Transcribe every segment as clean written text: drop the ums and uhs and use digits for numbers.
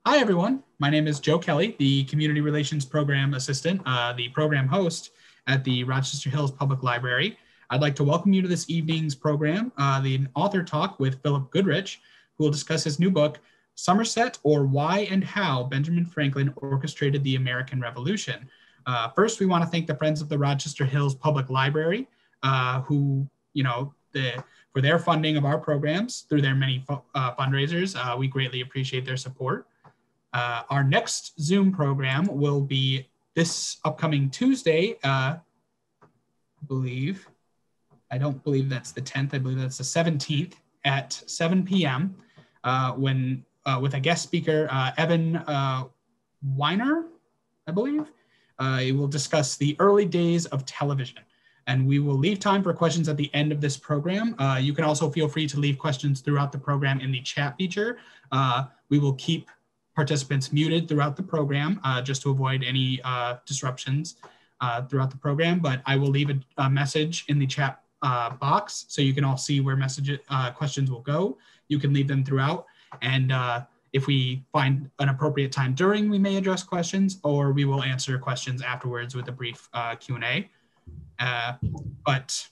Hi, everyone. My name is Joe Kelly, the Community Relations Program Assistant, the program host at the Rochester Hills Public Library. I'd like to welcome you to this evening's program, the author talk with Phillip Goodrich, who will discuss his new book, Somersett, or Why and How Benjamin Franklin Orchestrated the American Revolution. First, we want to thank the Friends of the Rochester Hills Public Library, who, for their funding of our programs through their many fundraisers. We greatly appreciate their support. Our next Zoom program will be this upcoming Tuesday, I don't believe that's the 10th, I believe that's the 17th at 7 p.m. With a guest speaker, Evan Weiner, I believe. It will discuss the early days of television. And we will leave time for questions at the end of this program. You can also feel free to leave questions throughout the program in the chat feature. We will keep participants muted throughout the program just to avoid any disruptions throughout the program, but I will leave a message in the chat box so you can all see where questions will go. You can leave them throughout, and if we find an appropriate time during, we may address questions, or we will answer questions afterwards with a brief Q&A. But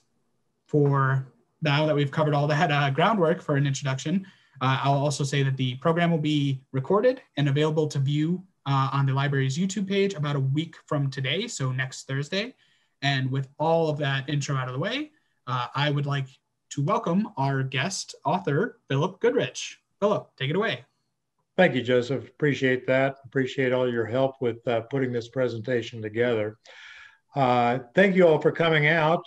for now that we've covered all that groundwork for an introduction, I'll also say that the program will be recorded and available to view on the library's YouTube page about a week from today, so next Thursday. And with all of that intro out of the way, I would like to welcome our guest author, Phillip Goodrich. Phillip, take it away. Thank you, Joseph. Appreciate that. Appreciate all your help with putting this presentation together. Thank you all for coming out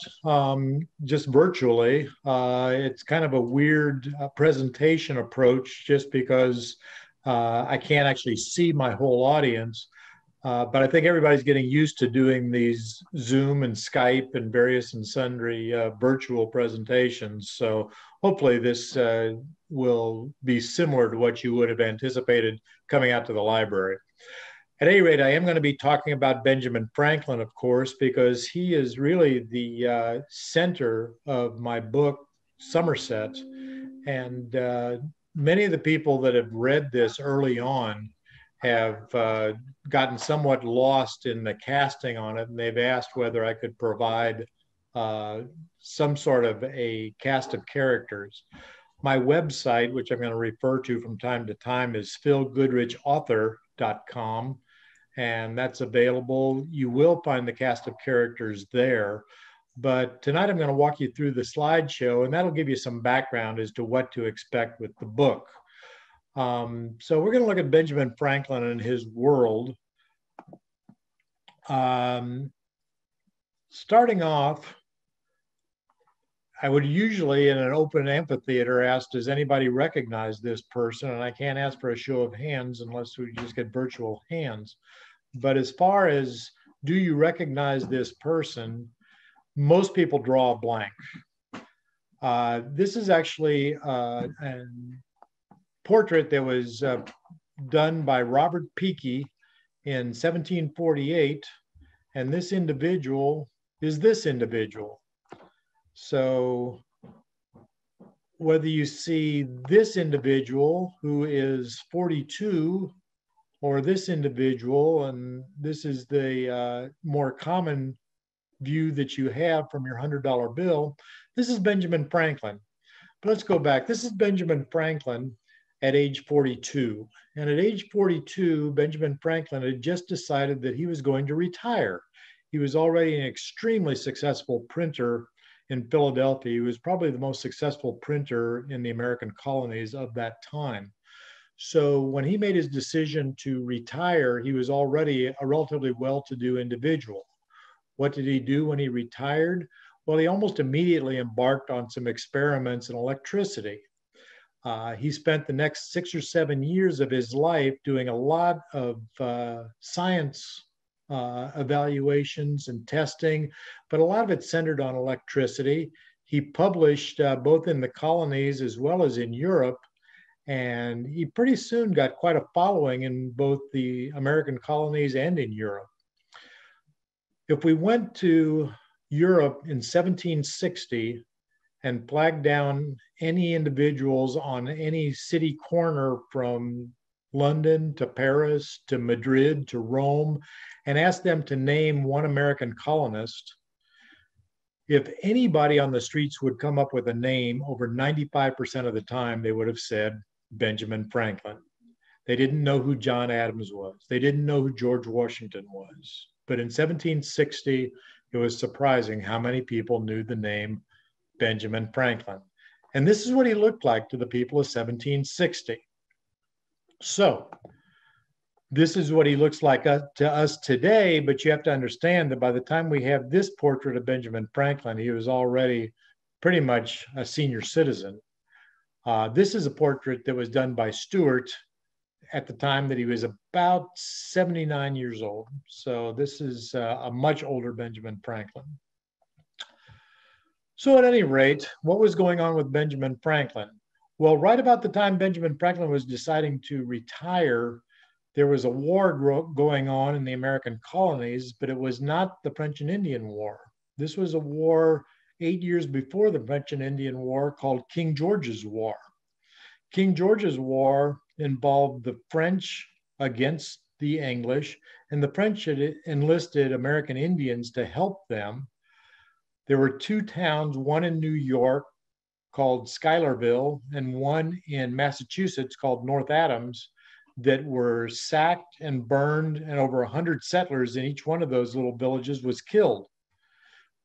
just virtually. It's kind of a weird presentation approach just because I can't actually see my whole audience. But I think everybody's getting used to doing these Zoom and Skype and various and sundry virtual presentations. So hopefully this will be similar to what you would have anticipated coming out to the library. At any rate, I am going to be talking about Benjamin Franklin, of course, because he is really the center of my book, Somersett. And many of the people that have read this early on have gotten somewhat lost in the casting on it, and they've asked whether I could provide some sort of a cast of characters. My website, which I'm going to refer to from time to time, is philgoodrichauthor.com. And that's available. You will find the cast of characters there. But tonight I'm going to walk you through the slideshow, and that'll give you some background as to what to expect with the book. So we're going to look at Benjamin Franklin and his world. Starting off, I would usually in an open amphitheater ask, does anybody recognize this person? And I can't ask for a show of hands unless we just get virtual hands. But as far as, do you recognize this person? Most people draw a blank. This is actually a portrait that was done by Robert Peakey in 1748. And this individual is this individual. So whether you see this individual who is 42 or this individual, and this is the more common view that you have from your $100 bill, this is Benjamin Franklin. But let's go back. This is Benjamin Franklin at age 42. And at age 42, Benjamin Franklin had just decided that he was going to retire. He was already an extremely successful printer in Philadelphia. He was probably the most successful printer in the American colonies of that time. So when he made his decision to retire, he was already a relatively well-to-do individual. What did he do when he retired? Well, he almost immediately embarked on some experiments in electricity. He spent the next 6 or 7 years of his life doing a lot of science evaluations and testing, but a lot of it centered on electricity. He published both in the colonies as well as in Europe, and he pretty soon got quite a following in both the American colonies and in Europe. If we went to Europe in 1760 and flagged down any individuals on any city corner from London to Paris to Madrid to Rome and asked them to name one American colonist, if anybody on the streets would come up with a name, over 95% of the time they would have said Benjamin Franklin. They didn't know who John Adams was. They didn't know who George Washington was. But in 1760, it was surprising how many people knew the name Benjamin Franklin. And this is what he looked like to the people of 1760. So this is what he looks like to us today, but you have to understand that by the time we have this portrait of Benjamin Franklin, he was already pretty much a senior citizen. This is a portrait that was done by Stewart at the time that he was about 79 years old. So this is a much older Benjamin Franklin. So at any rate, what was going on with Benjamin Franklin? Well, right about the time Benjamin Franklin was deciding to retire, there was a war going on in the American colonies, but it was not the French and Indian War. This was a war 8 years before the French and Indian War called King George's War. King George's War involved the French against the English, and the French had enlisted American Indians to help them. There were two towns, one in New York called Schuylerville and one in Massachusetts called North Adams, that were sacked and burned, and over 100 settlers in each one of those little villages was killed.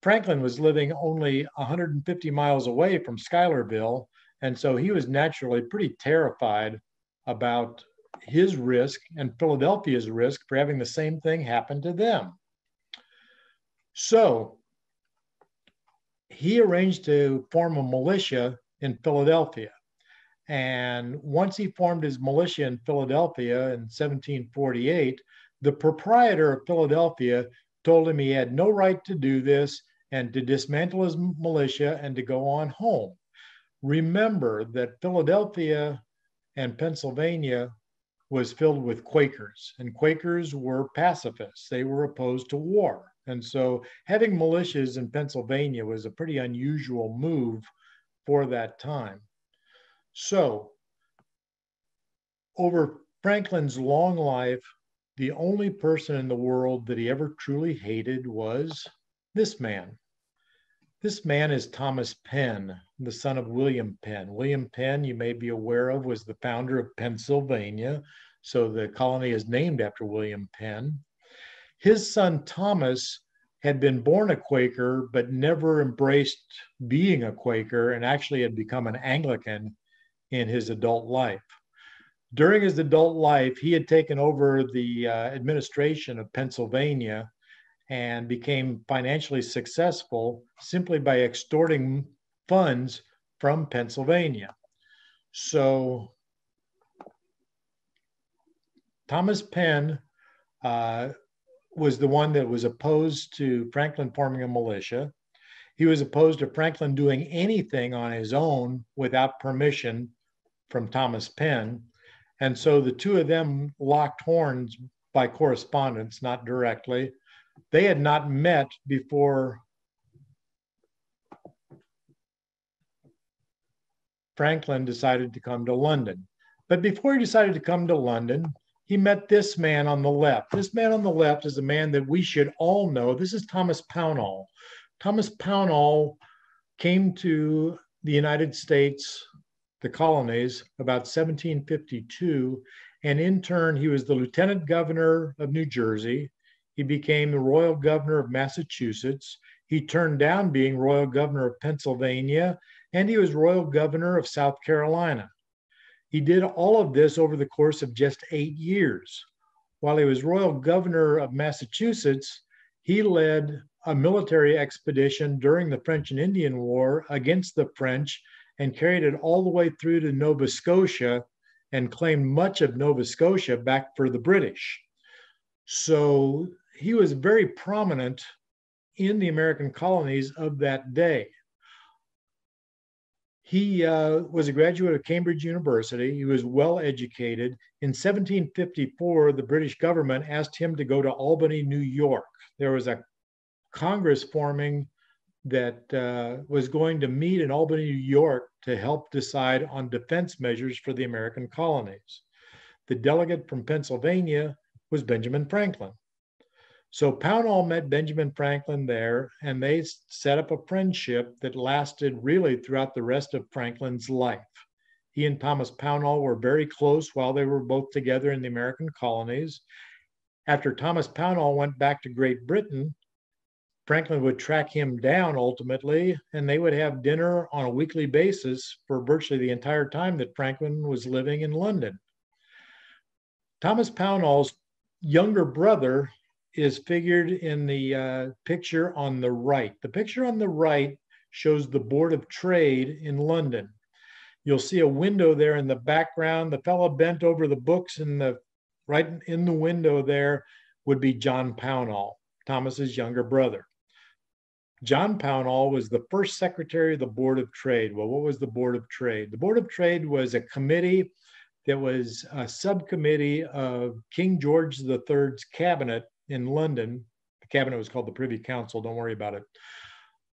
Franklin was living only 150 miles away from Schuylerville, and so he was naturally pretty terrified about his risk and Philadelphia's risk for having the same thing happen to them. So he arranged to form a militia in Philadelphia. And once he formed his militia in Philadelphia in 1748, the proprietor of Philadelphia told him he had no right to do this and to dismantle his militia and to go on home. Remember that Philadelphia and Pennsylvania was filled with Quakers, and Quakers were pacifists. They were opposed to war. And so having militias in Pennsylvania was a pretty unusual move for that time. So over Franklin's long life, the only person in the world that he ever truly hated was this man. This man is Thomas Penn, the son of William Penn. William Penn, you may be aware of, was the founder of Pennsylvania. So the colony is named after William Penn. His son Thomas had been born a Quaker, but never embraced being a Quaker and actually had become an Anglican in his adult life. During his adult life, he had taken over the administration of Pennsylvania and became financially successful simply by extorting funds from Pennsylvania. So Thomas Penn was the one that was opposed to Franklin forming a militia. He was opposed to Franklin doing anything on his own without permission from Thomas Penn. And so the two of them locked horns by correspondence, not directly. They had not met before Franklin decided to come to London. But before he decided to come to London, he met this man on the left. This man on the left is a man that we should all know. This is Thomas Pownall. Thomas Pownall came to the United States, the colonies, about 1752, and in turn, he was the lieutenant governor of New Jersey. He became the royal governor of Massachusetts. He turned down being royal governor of Pennsylvania, and he was royal governor of South Carolina. He did all of this over the course of just 8 years. While he was royal governor of Massachusetts, he led a military expedition during the French and Indian War against the French and carried it all the way through to Nova Scotia and claimed much of Nova Scotia back for the British. So he was very prominent in the American colonies of that day. He was a graduate of Cambridge University. He was well educated. In 1754, the British government asked him to go to Albany, New York. There was a Congress forming that was going to meet in Albany, New York to help decide on defense measures for the American colonies. The delegate from Pennsylvania was Benjamin Franklin. So Pownall met Benjamin Franklin there, and they set up a friendship that lasted really throughout the rest of Franklin's life. He and Thomas Pownall were very close while they were both together in the American colonies. After Thomas Pownall went back to Great Britain, Franklin would track him down ultimately, and they would have dinner on a weekly basis for virtually the entire time that Franklin was living in London. Thomas Pownall's younger brother is figured in the picture on the right. The picture on the right shows the Board of Trade in London. You'll see a window there in the background. The fellow bent over the books right in the window there would be John Pownall, Thomas's younger brother. John Pownall was the first secretary of the Board of Trade. Well, what was the Board of Trade? The Board of Trade was a committee that was a subcommittee of King George III's cabinet in London. The cabinet was called the Privy Council, don't worry about it.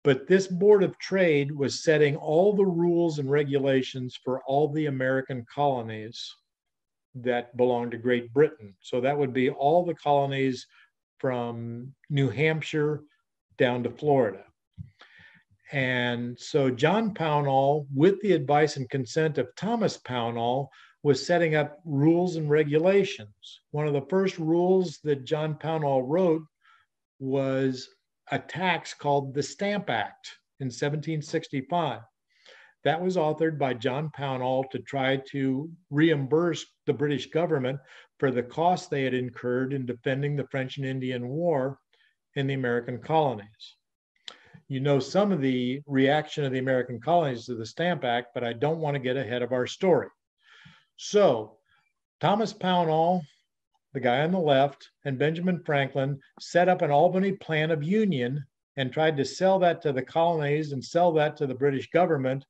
But this Board of Trade was setting all the rules and regulations for all the American colonies that belonged to Great Britain. So that would be all the colonies from New Hampshire down to Florida. And so John Pownall, with the advice and consent of Thomas Pownall, was setting up rules and regulations. One of the first rules that John Pownall wrote was a tax called the Stamp Act in 1765. That was authored by John Pownall to try to reimburse the British government for the costs they had incurred in defending the French and Indian War in the American colonies. You know some of the reaction of the American colonies to the Stamp Act, but I don't want to get ahead of our story. So Thomas Pownall, the guy on the left, and Benjamin Franklin set up an Albany Plan of Union and tried to sell that to the colonies and sell that to the British government,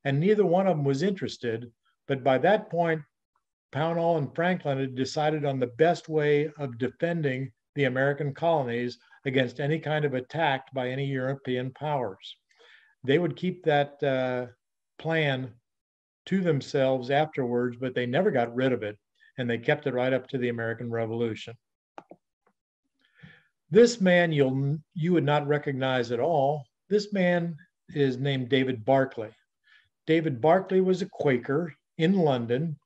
and neither one of them was interested. But by that point, Pownall and Franklin had decided on the best way of defending the American colonies against any kind of attack by any European powers. They would keep that plan to themselves afterwards, but they never got rid of it, and they kept it right up to the American Revolution. This man you would not recognize at all. This man is named David Barclay. David Barclay was a Quaker in London.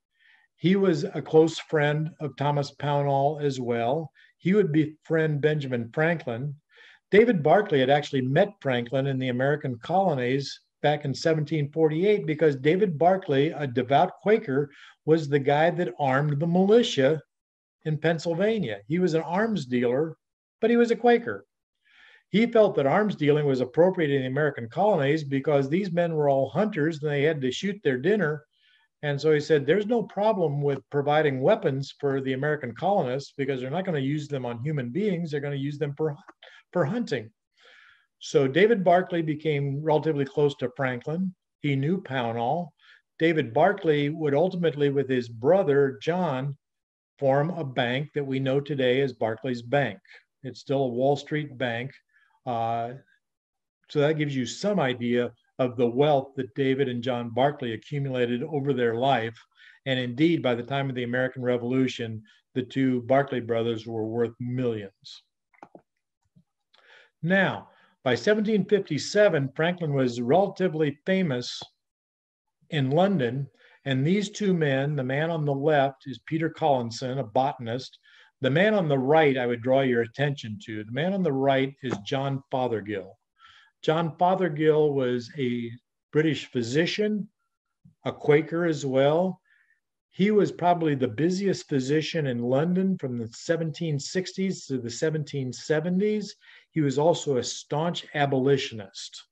He was a close friend of Thomas Pownall as well. He would befriend Benjamin Franklin. David Barclay had actually met Franklin in the American colonies back in 1748 because David Barclay, a devout Quaker, was the guy that armed the militia in Pennsylvania. He was an arms dealer, but he was a Quaker. He felt that arms dealing was appropriate in the American colonies because these men were all hunters and they had to shoot their dinner. And so he said, there's no problem with providing weapons for the American colonists because they're not going to use them on human beings. They're going to use them for hunting. So David Barclay became relatively close to Franklin. He knew Pownall. David Barclay would ultimately, with his brother, John, form a bank that we know today as Barclays Bank. It's still a Wall Street bank. So that gives you some idea of the wealth that David and John Barclay accumulated over their life. And indeed, by the time of the American Revolution, the two Barclay brothers were worth millions. Now, by 1757, Franklin was relatively famous in London. And these two men, the man on the left is Peter Collinson, a botanist. The man on the right, I would draw your attention to. The man on the right is John Fothergill. John Fothergill was a British physician, a Quaker as well. He was probably the busiest physician in London from the 1760s to the 1770s. He was also a staunch abolitionist.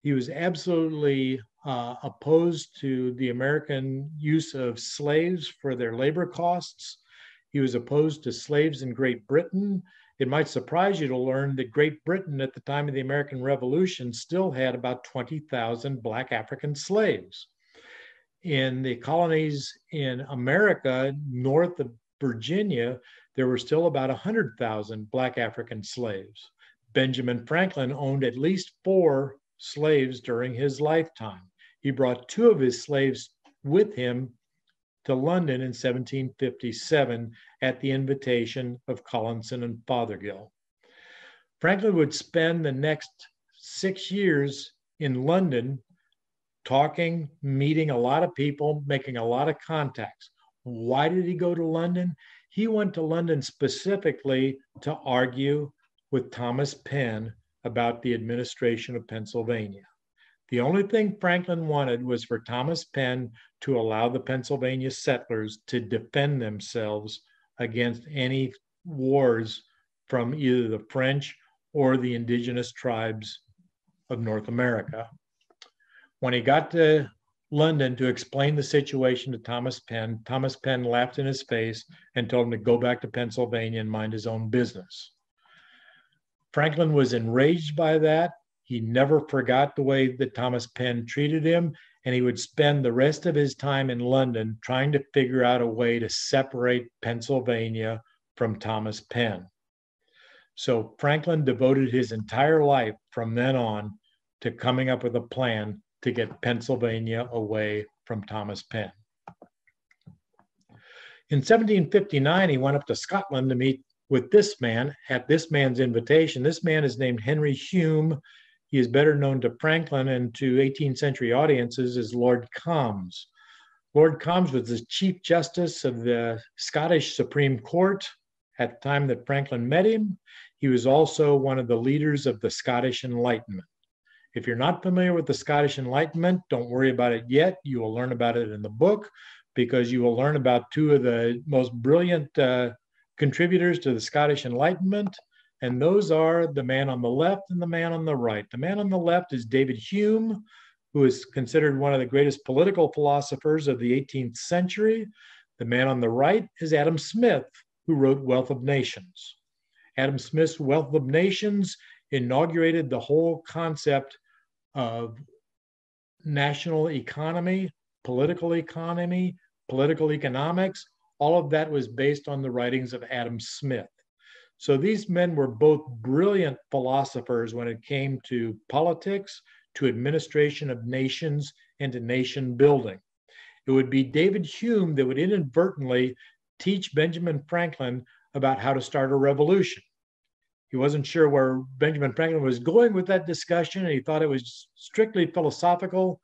He was absolutely opposed to the American use of slaves for their labor costs. He was opposed to slaves in Great Britain. It might surprise you to learn that Great Britain at the time of the American Revolution still had about 20,000 Black African slaves. In the colonies in America, north of Virginia, there were still about 100,000 Black African slaves. Benjamin Franklin owned at least 4 slaves during his lifetime. He brought 2 of his slaves with him to London in 1757 at the invitation of Collinson and Fothergill. Franklin would spend the next 6 years in London talking, meeting a lot of people, making a lot of contacts. Why did he go to London? He went to London specifically to argue with Thomas Penn about the administration of Pennsylvania. The only thing Franklin wanted was for Thomas Penn to allow the Pennsylvania settlers to defend themselves against any wars from either the French or the indigenous tribes of North America. When he got to London to explain the situation to Thomas Penn laughed in his face and told him to go back to Pennsylvania and mind his own business. Franklin was enraged by that. He never forgot the way that Thomas Penn treated him, and he would spend the rest of his time in London trying to figure out a way to separate Pennsylvania from Thomas Penn. So Franklin devoted his entire life from then on to coming up with a plan to get Pennsylvania away from Thomas Penn. In 1759, he went up to Scotland to meet with this man at this man's invitation. This man is named Henry Hume. He is better known to Franklin and to 18th century audiences as Lord Combs. Lord Combs was the Chief Justice of the Scottish Supreme Court at the time that Franklin met him. He was also one of the leaders of the Scottish Enlightenment. If you're not familiar with the Scottish Enlightenment, don't worry about it yet. You will learn about it in the book, because you will learn about two of the most brilliant contributors to the Scottish Enlightenment, and those are the man on the left and the man on the right. The man on the left is David Hume, who is considered one of the greatest political philosophers of the 18th century. The man on the right is Adam Smith, who wrote Wealth of Nations. Adam Smith's Wealth of Nations inaugurated the whole concept of national economy, political economics. All of that was based on the writings of Adam Smith. So these men were both brilliant philosophers when it came to politics, to administration of nations, and to nation building. It would be David Hume that would inadvertently teach Benjamin Franklin about how to start a revolution. He wasn't sure where Benjamin Franklin was going with that discussion, and he thought it was strictly philosophical,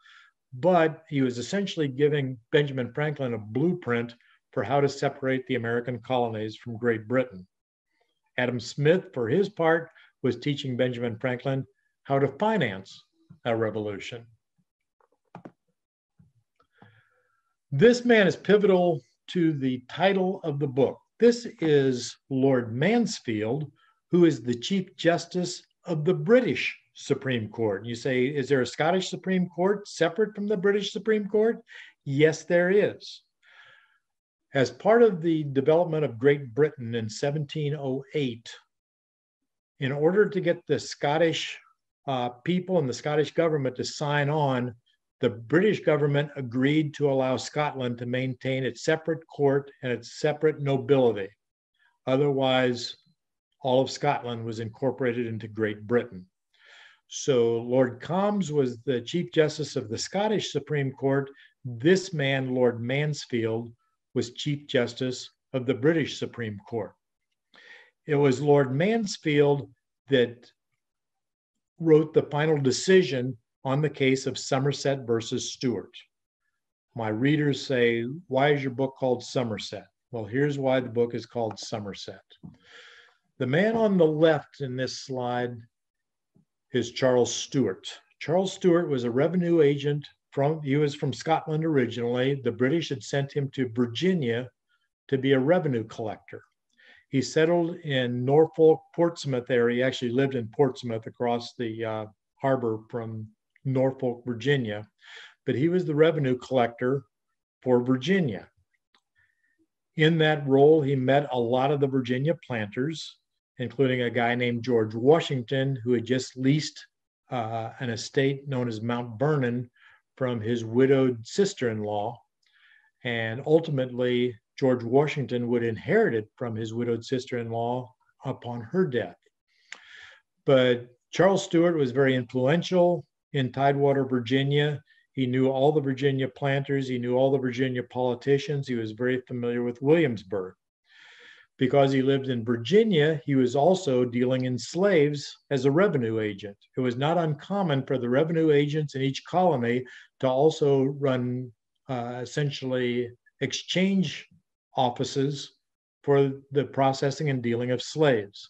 but he was essentially giving Benjamin Franklin a blueprint for how to separate the American colonies from Great Britain. Adam Smith, for his part, was teaching Benjamin Franklin how to finance a revolution. This man is pivotal to the title of the book. This is Lord Mansfield, who is the Chief Justice of the British Supreme Court. And you say, is there a Scottish Supreme Court separate from the British Supreme Court? Yes, there is. As part of the development of Great Britain in 1708, in order to get the Scottish people and the Scottish government to sign on, the British government agreed to allow Scotland to maintain its separate court and its separate nobility. Otherwise, all of Scotland was incorporated into Great Britain. So Lord Combs was the Chief Justice of the Scottish Supreme Court. This man, Lord Mansfield, was Chief Justice of the British Supreme Court. It was Lord Mansfield that wrote the final decision on the case of Somersett versus Stewart. My readers say, why is your book called Somersett? Well, here's why the book is called Somersett. The man on the left in this slide is Charles Stewart. Charles Stewart was a revenue agent. He was from Scotland originally. The British had sent him to Virginia to be a revenue collector. He settled in Norfolk, Portsmouth area. He actually lived in Portsmouth across the harbor from Norfolk, Virginia. But he was the revenue collector for Virginia. In that role, he met a lot of the Virginia planters, including a guy named George Washington, who had just leased an estate known as Mount Vernon from his widowed sister-in-law. And ultimately, George Washington would inherit it from his widowed sister-in-law upon her death. But Charles Stewart was very influential in Tidewater, Virginia. He knew all the Virginia planters. He knew all the Virginia politicians. He was very familiar with Williamsburg. Because he lived in Virginia, he was also dealing in slaves as a revenue agent. It was not uncommon for the revenue agents in each colony to also run essentially exchange offices for the processing and dealing of slaves.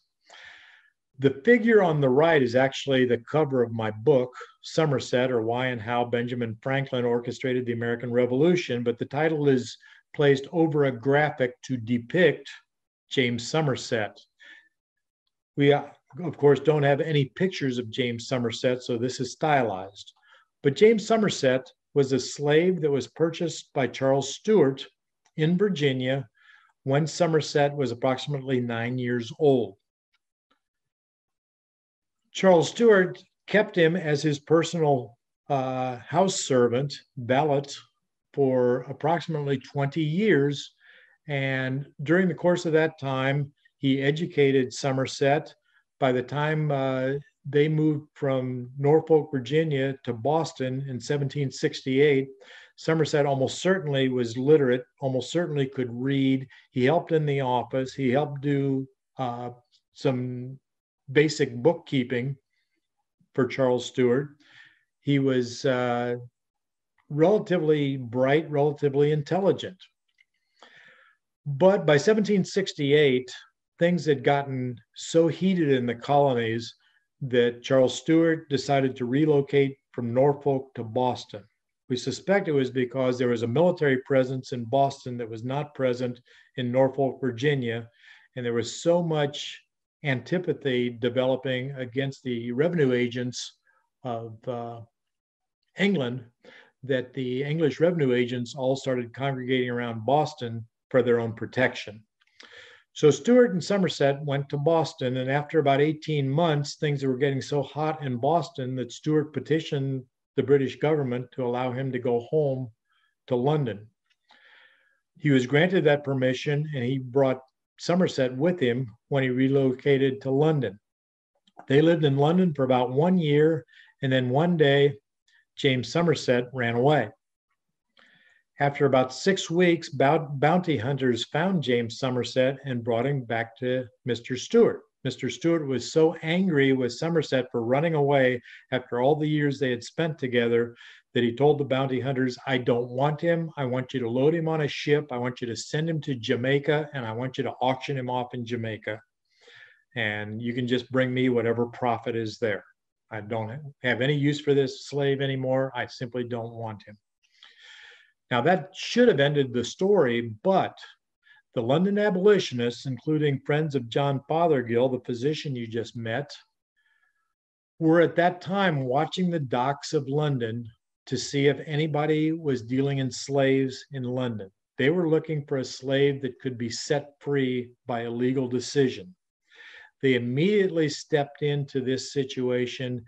The figure on the right is actually the cover of my book, Somersett, or Why and How Benjamin Franklin Orchestrated the American Revolution, but the title is placed over a graphic to depict James Somersett. We, of course, don't have any pictures of James Somersett, so this is stylized. But James Somersett was a slave that was purchased by Charles Stewart in Virginia when Somersett was approximately 9 years old. Charles Stewart kept him as his personal house servant, valet, for approximately 20 years. And during the course of that time, he educated Somersett. By the time they moved from Norfolk, Virginia to Boston in 1768, Somersett almost certainly was literate, almost certainly could read. He helped in the office. He helped do some basic bookkeeping for Charles Stewart. He was relatively bright, relatively intelligent. But by 1768, things had gotten so heated in the colonies that Charles Stewart decided to relocate from Norfolk to Boston. We suspect it was because there was a military presence in Boston that was not present in Norfolk, Virginia, and there was so much antipathy developing against the revenue agents of England that the English revenue agents all started congregating around Boston for their own protection. So Stewart and Somersett went to Boston, and after about 18 months, things were getting so hot in Boston that Stewart petitioned the British government to allow him to go home to London. He was granted that permission, and he brought Somersett with him when he relocated to London. They lived in London for about 1 year, and then one day, James Somersett ran away. After about 6 weeks, bounty hunters found James Somersett and brought him back to Mr. Stewart. Mr. Stewart was so angry with Somersett for running away after all the years they had spent together that he told the bounty hunters, "I don't want him. I want you to load him on a ship. I want you to send him to Jamaica, and I want you to auction him off in Jamaica. And you can just bring me whatever profit is there. I don't have any use for this slave anymore. I simply don't want him." Now, that should have ended the story, but the London abolitionists, including friends of John Fothergill, the physician you just met, were at that time watching the docks of London to see if anybody was dealing in slaves in London. They were looking for a slave that could be set free by a legal decision. They immediately stepped into this situation,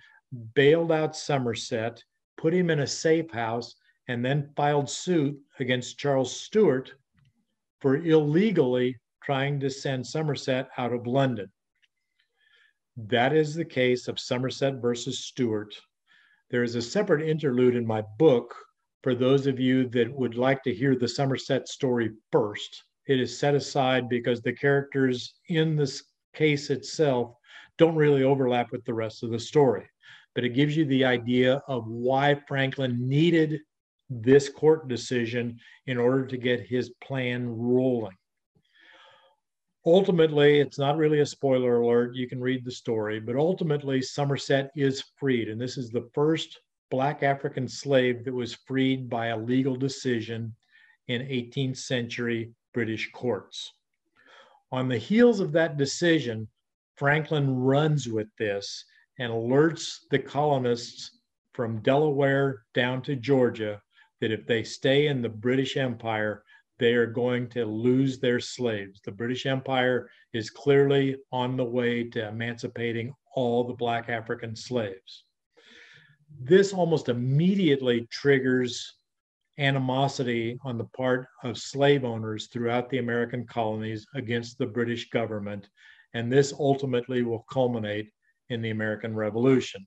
bailed out Somersett, put him in a safe house, and then filed suit against Charles Stewart for illegally trying to send Somersett out of London. That is the case of Somersett versus Stewart. There is a separate interlude in my book for those of you that would like to hear the Somersett story first. It is set aside because the characters in this case itself don't really overlap with the rest of the story, but it gives you the idea of why Franklin needed this court decision in order to get his plan rolling. Ultimately, it's not really a spoiler alert. You can read the story, but ultimately Somersett is freed. And this is the first Black African slave that was freed by a legal decision in 18th century British courts. On the heels of that decision, Franklin runs with this and alerts the colonists from Delaware down to Georgia that if they stay in the British Empire, they are going to lose their slaves. The British Empire is clearly on the way to emancipating all the Black African slaves. This almost immediately triggers animosity on the part of slave owners throughout the American colonies against the British government, and this ultimately will culminate in the American Revolution.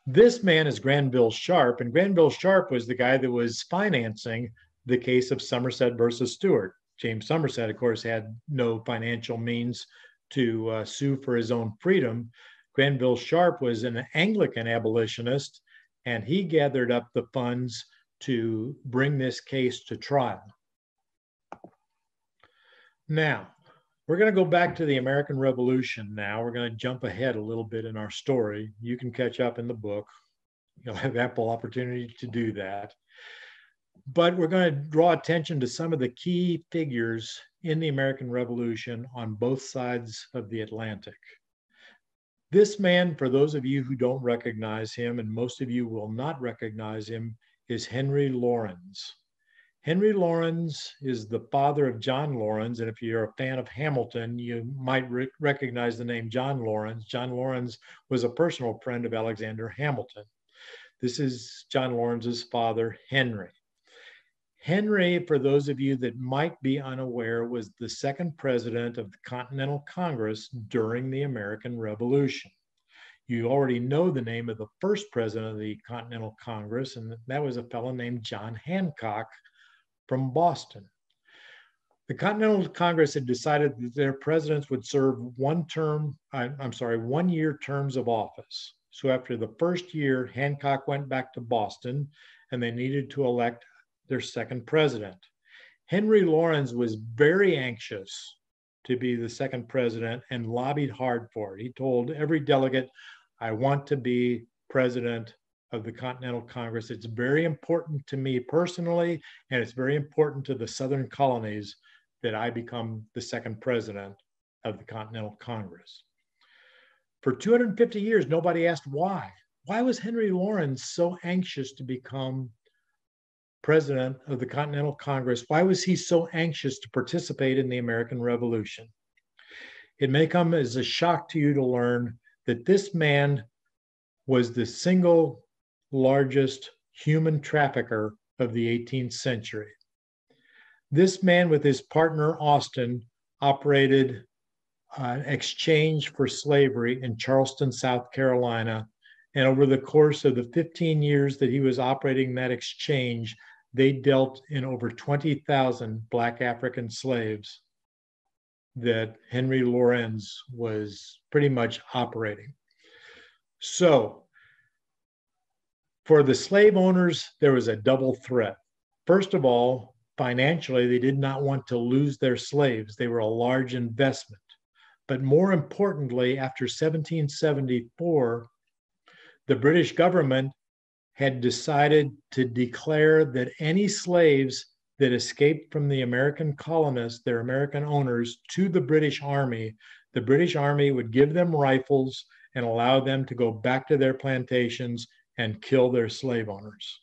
This man is Granville Sharp, and Granville Sharp was the guy that was financing the case of Somersett versus Stewart. James Somersett, of course, had no financial means to sue for his own freedom. Granville Sharp was an Anglican abolitionist, and he gathered up the funds to bring this case to trial. Now, we're going to go back to the American Revolution now. We're going to jump ahead a little bit in our story. You can catch up in the book. You'll have ample opportunity to do that. But we're going to draw attention to some of the key figures in the American Revolution on both sides of the Atlantic. This man, for those of you who don't recognize him, and most of you will not recognize him, is Henry Laurens. Henry Laurens is the father of John Laurens, and if you're a fan of Hamilton, you might recognize the name John Laurens. John Laurens was a personal friend of Alexander Hamilton. This is John Laurens's father, Henry. Henry, for those of you that might be unaware, was the second president of the Continental Congress during the American Revolution. You already know the name of the first president of the Continental Congress, and that was a fellow named John Hancock from Boston. The Continental Congress had decided that their presidents would serve 1 year terms of office. So after the first year, Hancock went back to Boston, and they needed to elect their second president. Henry Laurens was very anxious to be the second president and lobbied hard for it. He told every delegate, I want to be president of the Continental Congress. It's very important to me personally, and it's very important to the Southern colonies that I become the second president of the Continental Congress. For 250 years, nobody asked why. Why was Henry Laurens so anxious to become president of the Continental Congress? Why was he so anxious to participate in the American Revolution? It may come as a shock to you to learn that this man was the single largest human trafficker of the 18th century. This man, with his partner Austin, operated an exchange for slavery in Charleston, South Carolina. And over the course of the 15 years that he was operating that exchange, they dealt in over 20,000 Black African slaves that Henry Laurens was pretty much operating. So, for the slave owners, there was a double threat. First of all, financially, they did not want to lose their slaves. They were a large investment. But more importantly, after 1774, the British government had decided to declare that any slaves that escaped from the American colonists, their American owners, to the British Army would give them rifles and allow them to go back to their plantations and kill their slave owners.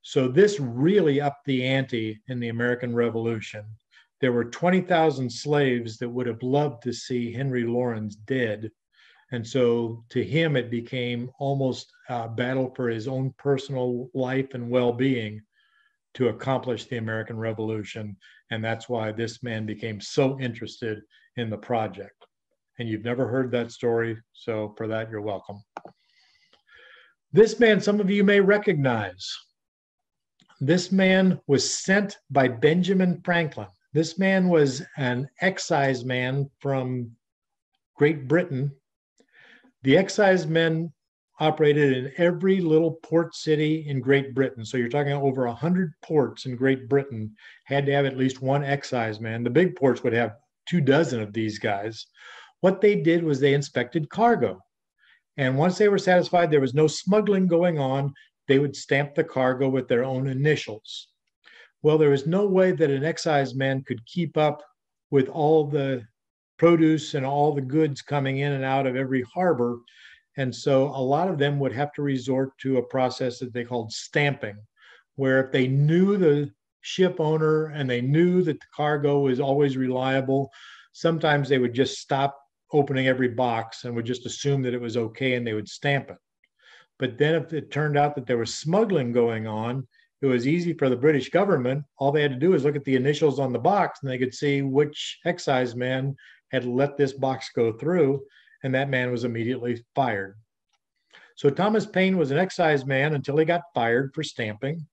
So this really upped the ante in the American Revolution. There were 20,000 slaves that would have loved to see Henry Laurens dead. And so to him, it became almost a battle for his own personal life and well-being to accomplish the American Revolution. And that's why this man became so interested in the project. And you've never heard that story, so for that, you're welcome. This man, some of you may recognize. This man was sent by Benjamin Franklin. This man was an exciseman from Great Britain. The excisemen operated in every little port city in Great Britain. So you're talking over 100 ports in Great Britain had to have at least one exciseman. The big ports would have 24 of these guys. What they did was they inspected cargo. And once they were satisfied there was no smuggling going on, they would stamp the cargo with their own initials. Well, there was no way that an exciseman could keep up with all the produce and all the goods coming in and out of every harbor. And so a lot of them would have to resort to a process that they called stamping, where if they knew the ship owner and they knew that the cargo was always reliable, sometimes they would just stop opening every box and would just assume that it was okay and they would stamp it. But then if it turned out that there was smuggling going on, it was easy for the British government. All they had to do is look at the initials on the box and they could see which exciseman had let this box go through, and that man was immediately fired. So Thomas Paine was an exciseman until he got fired for stamping.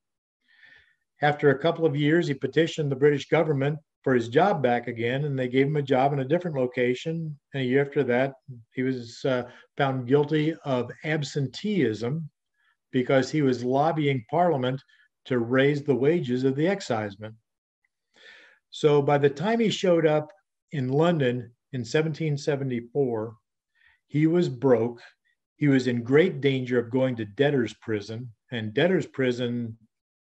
After a couple of years, he petitioned the British government for his job back again, and they gave him a job in a different location. And a year after that, he was found guilty of absenteeism because he was lobbying Parliament to raise the wages of the excisemen. So by the time he showed up in London in 1774, he was broke. He was in great danger of going to debtor's prison, and debtor's prison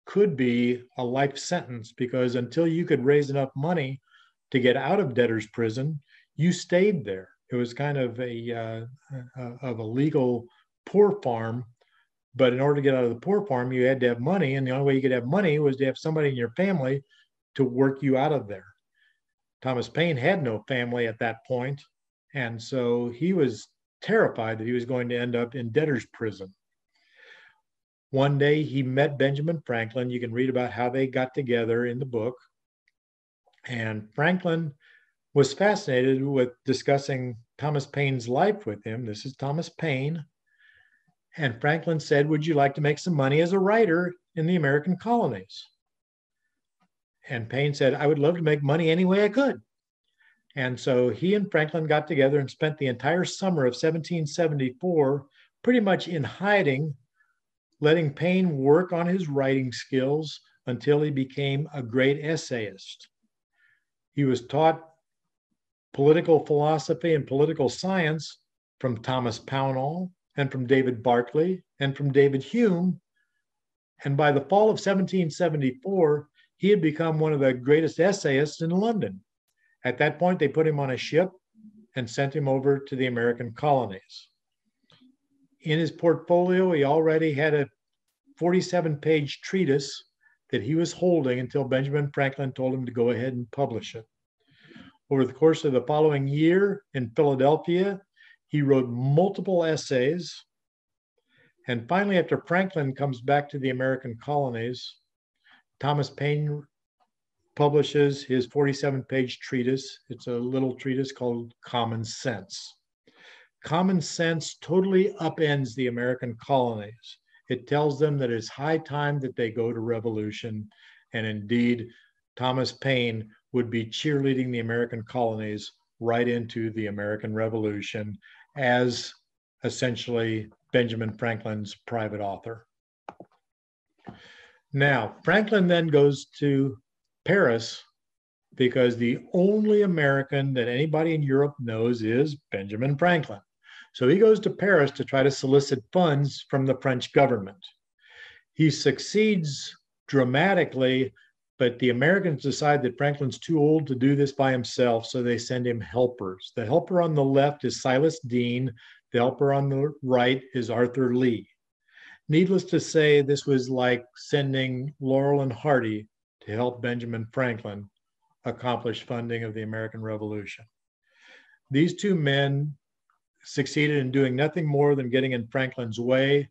could be a life sentence because until you could raise enough money to get out of debtor's prison, you stayed there. It was kind of a legal poor farm, but in order to get out of the poor farm, you had to have money, and the only way you could have money was to have somebody in your family to work you out of there. Thomas Paine had no family at that point, and so he was terrified that he was going to end up in debtor's prison. One day he met Benjamin Franklin. You can read about how they got together in the book. And Franklin was fascinated with discussing Thomas Paine's life with him. This is Thomas Paine. And Franklin said, "Would you like to make some money as a writer in the American colonies?" And Paine said, "I would love to make money any way I could." And so he and Franklin got together and spent the entire summer of 1774 pretty much in hiding, letting Paine work on his writing skills until he became a great essayist. He was taught political philosophy and political science from Thomas Pownall and from David Barclay and from David Hume. And by the fall of 1774, he had become one of the greatest essayists in London. At that point, they put him on a ship and sent him over to the American colonies. In his portfolio, he already had a 47-page treatise that he was holding until Benjamin Franklin told him to go ahead and publish it. Over the course of the following year in Philadelphia, he wrote multiple essays. And finally, after Franklin comes back to the American colonies, Thomas Paine publishes his 47-page treatise. It's a little treatise called Common Sense. Common Sense totally upends the American colonies. It tells them that it's high time that they go to revolution. And indeed, Thomas Paine would be cheerleading the American colonies right into the American Revolution as essentially Benjamin Franklin's private author. Now, Franklin then goes to Paris because the only American that anybody in Europe knows is Benjamin Franklin. So he goes to Paris to try to solicit funds from the French government. He succeeds dramatically, but the Americans decide that Franklin's too old to do this by himself, so they send him helpers. The helper on the left is Silas Deane. The helper on the right is Arthur Lee. Needless to say, this was like sending Laurel and Hardy to help Benjamin Franklin accomplish funding of the American Revolution. These two men succeeded in doing nothing more than getting in Franklin's way,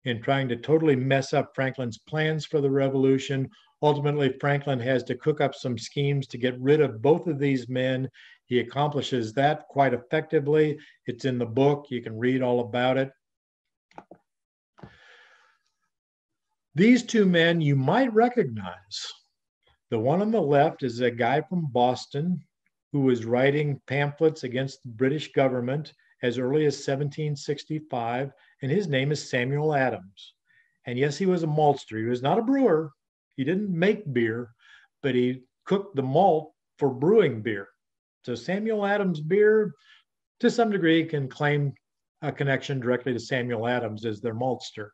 in trying to totally mess up Franklin's plans for the revolution. Ultimately, Franklin has to cook up some schemes to get rid of both of these men. He accomplishes that quite effectively. It's in the book. You can read all about it. These two men you might recognize. The one on the left is a guy from Boston who was writing pamphlets against the British government as early as 1765, and his name is Samuel Adams. And yes, he was a maltster. He was not a brewer. He didn't make beer, but he cooked the malt for brewing beer. So Samuel Adams beer, to some degree, can claim a connection directly to Samuel Adams as their maltster.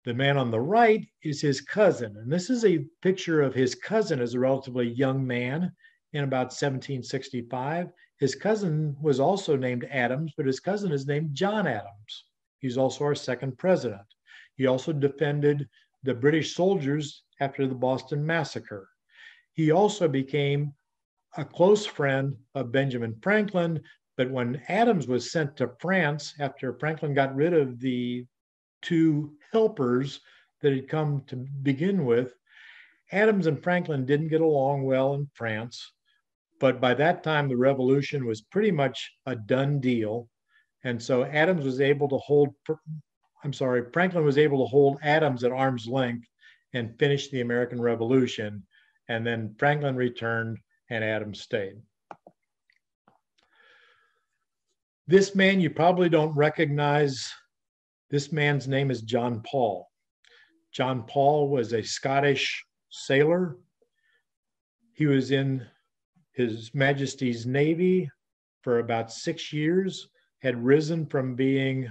The man on the right is his cousin, and this is a picture of his cousin as a relatively young man in about 1765. His cousin was also named Adams, but his cousin is named John Adams. He's also our second president. He also defended the British soldiers after the Boston Massacre. He also became a close friend of Benjamin Franklin, but when Adams was sent to France after Franklin got rid of the two helpers that had come to begin with, Adams and Franklin didn't get along well in France. But by that time, the revolution was pretty much a done deal. And so Adams was able to hold Franklin was able to hold Adams at arm's length and finish the American Revolution. And then Franklin returned and Adams stayed. This man you probably don't recognize. This man's name is John Paul. John Paul was a Scottish sailor. He was in His Majesty's Navy for about 6 years, had risen from being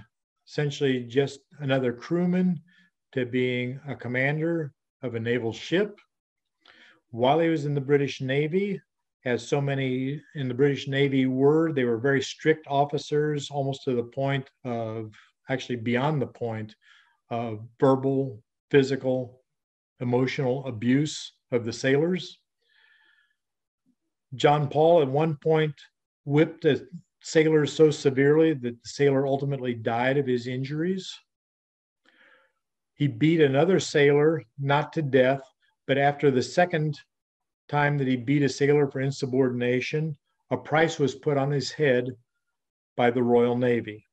essentially just another crewman to being a commander of a naval ship. While he was in the British Navy, as so many in the British Navy were, they were very strict officers, almost to the point of, actually beyond the point of verbal, physical, emotional abuse of the sailors. John Paul at one point whipped a sailor so severely that the sailor ultimately died of his injuries. He beat another sailor, not to death, but after the second time that he beat a sailor for insubordination, a price was put on his head by the Royal Navy.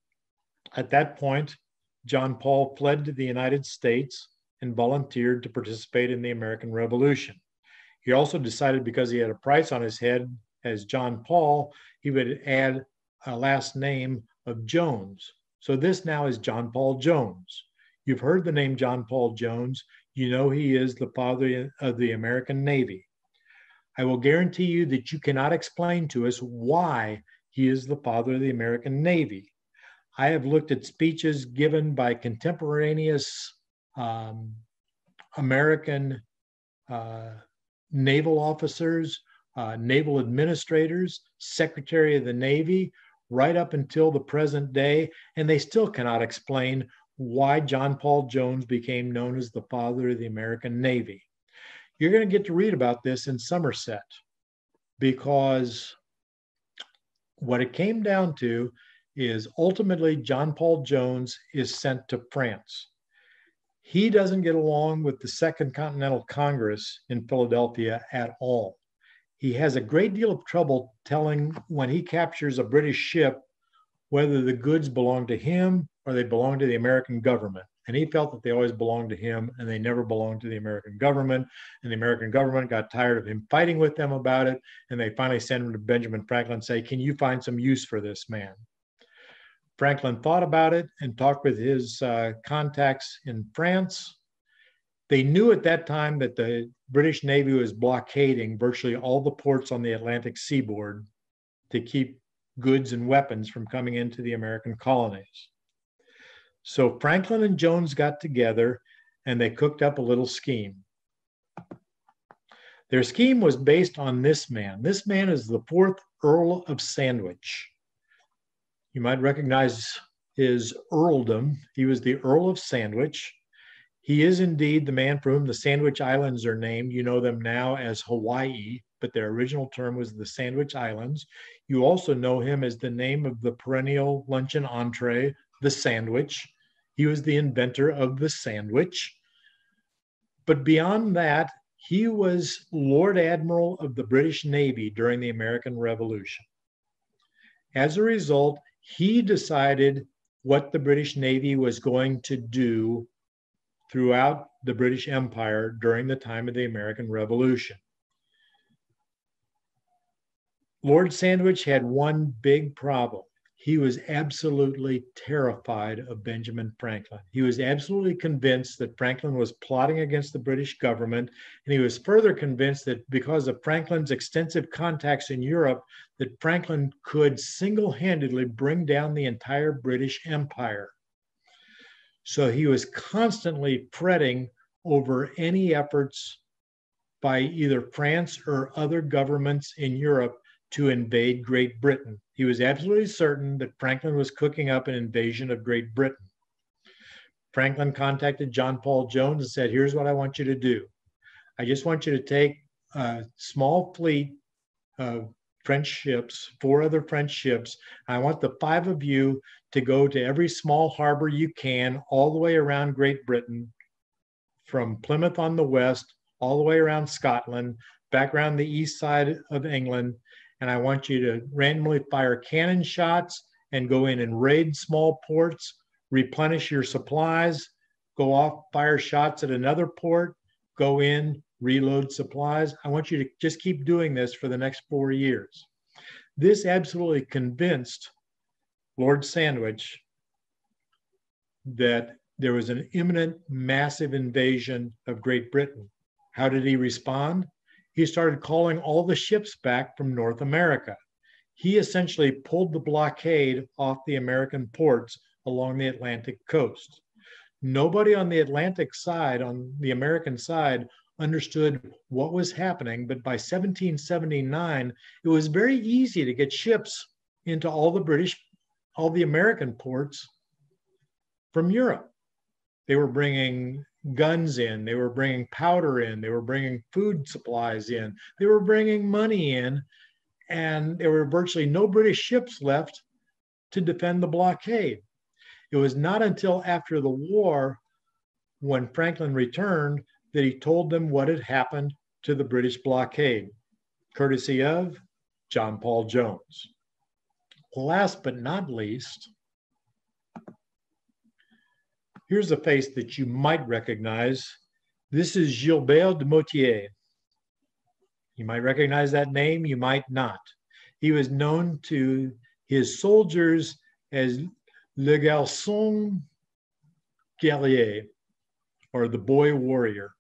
At that point, John Paul fled to the United States and volunteered to participate in the American Revolution. He also decided, because he had a price on his head as John Paul, he would add a last name of Jones. So this now is John Paul Jones. You've heard the name John Paul Jones. You know he is the father of the American Navy. I will guarantee you that you cannot explain to us why he is the father of the American Navy. I have looked at speeches given by contemporaneous American naval officers, naval administrators, Secretary of the Navy, right up until the present day, and they still cannot explain why John Paul Jones became known as the father of the American Navy. You're going to get to read about this in Somersett, because what it came down to is ultimately John Paul Jones is sent to France. He doesn't get along with the Second Continental Congress in Philadelphia at all. He has a great deal of trouble telling, when he captures a British ship, whether the goods belong to him or they belong to the American government. And he felt that they always belonged to him and they never belonged to the American government. And the American government got tired of him fighting with them about it. And they finally sent him to Benjamin Franklin and say, can you find some use for this man? Franklin thought about it and talked with his contacts in France. They knew at that time that the British Navy was blockading virtually all the ports on the Atlantic seaboard to keep goods and weapons from coming into the American colonies. So Franklin and Jones got together and they cooked up a little scheme. Their scheme was based on this man. This man is the 4th Earl of Sandwich. You might recognize his earldom. He was the Earl of Sandwich. He is indeed the man for whom the Sandwich Islands are named. You know them now as Hawaii, but their original term was the Sandwich Islands. You also know him as the name of the perennial luncheon entree, the sandwich. He was the inventor of the sandwich. But beyond that, he was Lord Admiral of the British Navy during the American Revolution. As a result, he decided what the British Navy was going to do throughout the British Empire during the time of the American Revolution. Lord Sandwich had one big problem. He was absolutely terrified of Benjamin Franklin. He was absolutely convinced that Franklin was plotting against the British government, and he was further convinced that because of Franklin's extensive contacts in Europe, that Franklin could single-handedly bring down the entire British Empire. So he was constantly fretting over any efforts by either France or other governments in Europe to invade Great Britain. He was absolutely certain that Franklin was cooking up an invasion of Great Britain. Franklin contacted John Paul Jones and said, here's what I want you to do. I just want you to take a small fleet of French ships, 4 other French ships. I want the 5 of you to go to every small harbor you can, all the way around Great Britain, from Plymouth on the west, all the way around Scotland, back around the east side of England. And I want you to randomly fire cannon shots and go in and raid small ports, replenish your supplies, go off, fire shots at another port, go in, reload supplies. I want you to just keep doing this for the next 4 years. This absolutely convinced Lord Sandwich that there was an imminent, massive invasion of Great Britain. How did he respond? He started calling all the ships back from North America. He essentially pulled the blockade off the American ports along the Atlantic coast. Nobody on the Atlantic side, on the American side, understood what was happening, but by 1779, it was very easy to get ships into all the American ports from Europe. They were bringing guns in, they were bringing powder in, they were bringing food supplies in, they were bringing money in, and there were virtually no British ships left to defend the blockade. It was not until after the war, when Franklin returned, that he told them what had happened to the British blockade, courtesy of John Paul Jones. Last but not least, here's a face that you might recognize. This is Gilbert Mottier. You might recognize that name, you might not. He was known to his soldiers as Le Garçon Guerrier, or the boy warrior.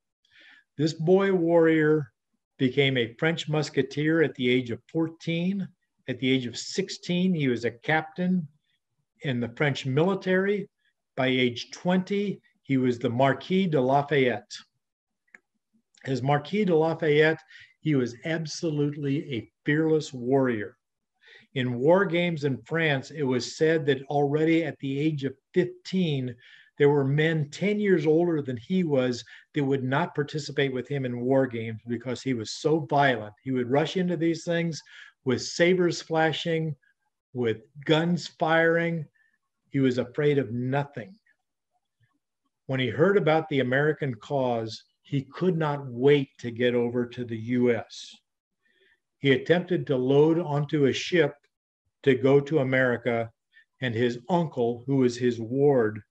This boy warrior became a French musketeer at the age of 14. At the age of 16, he was a captain in the French military. By age 20, he was the Marquis de Lafayette. As Marquis de Lafayette, he was absolutely a fearless warrior. In war games in France, it was said that already at the age of 15, there were men 10 years older than he was that would not participate with him in war games because he was so violent. He would rush into these things with sabers flashing, with guns firing. He was afraid of nothing. When he heard about the American cause, he could not wait to get over to the US. He attempted to load onto a ship to go to America, and his uncle, who was his ward,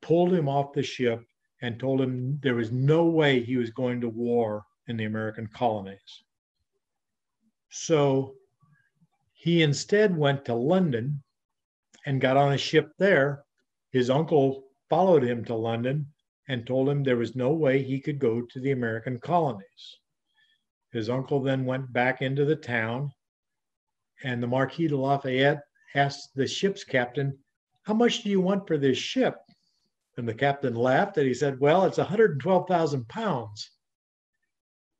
pulled him off the ship and told him there was no way he was going to war in the American colonies. So he instead went to London and got on a ship there. His uncle followed him to London and told him there was no way he could go to the American colonies. His uncle then went back into the town, and the Marquis de Lafayette asked the ship's captain, "How much do you want for this ship?" And the captain laughed and he said, "Well, it's 112,000 pounds.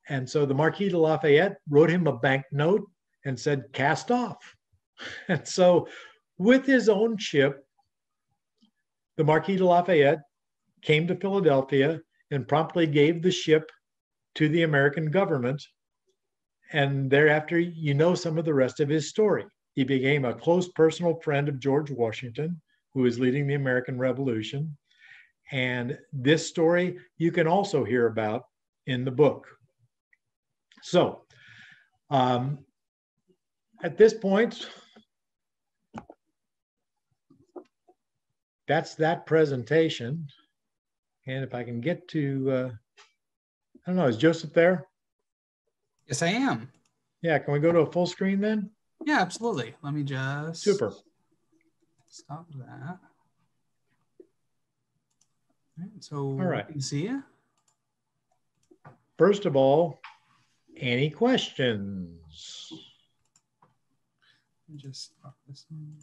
And so the Marquis de Lafayette wrote him a banknote and said, "Cast off." And so with his own ship, the Marquis de Lafayette came to Philadelphia and promptly gave the ship to the American government. And thereafter, you know some of the rest of his story. He became a close personal friend of George Washington, who was leading the American Revolution. And this story you can also hear about in the book. So at this point, that's that presentation. And if I can get to, I don't know, is Joseph there? Yes, I am. Yeah, can we go to a full screen then? Yeah, absolutely. Let me just Super. Stop that. All right, so All right. we can see you. First of all, any questions? Let me just stop this one.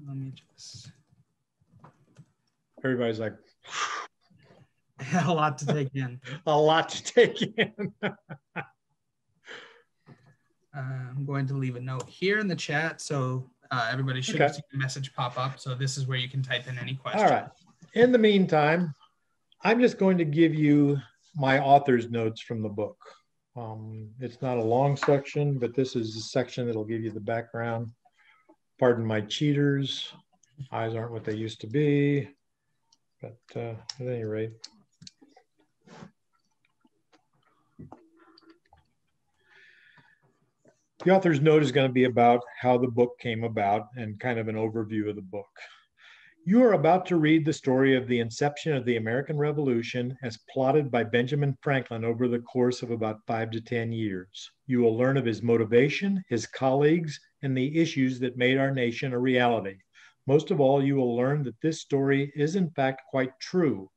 Let me just. Everybody's like, A lot to take in. a lot to take in. I'm going to leave a note here in the chat, so everybody should see the message pop up. So this is where you can type in any questions. All right. In the meantime, I'm just going to give you my author's notes from the book. It's not a long section, but this is the section that'll give you the background. Pardon my cheaters. Eyes aren't what they used to be. But at any rate. The author's note is going to be about how the book came about and kind of an overview of the book. You are about to read the story of the inception of the American Revolution as plotted by Benjamin Franklin over the course of about 5 to 10 years. You will learn of his motivation, his colleagues, and the issues that made our nation a reality. Most of all, you will learn that this story is in fact quite true.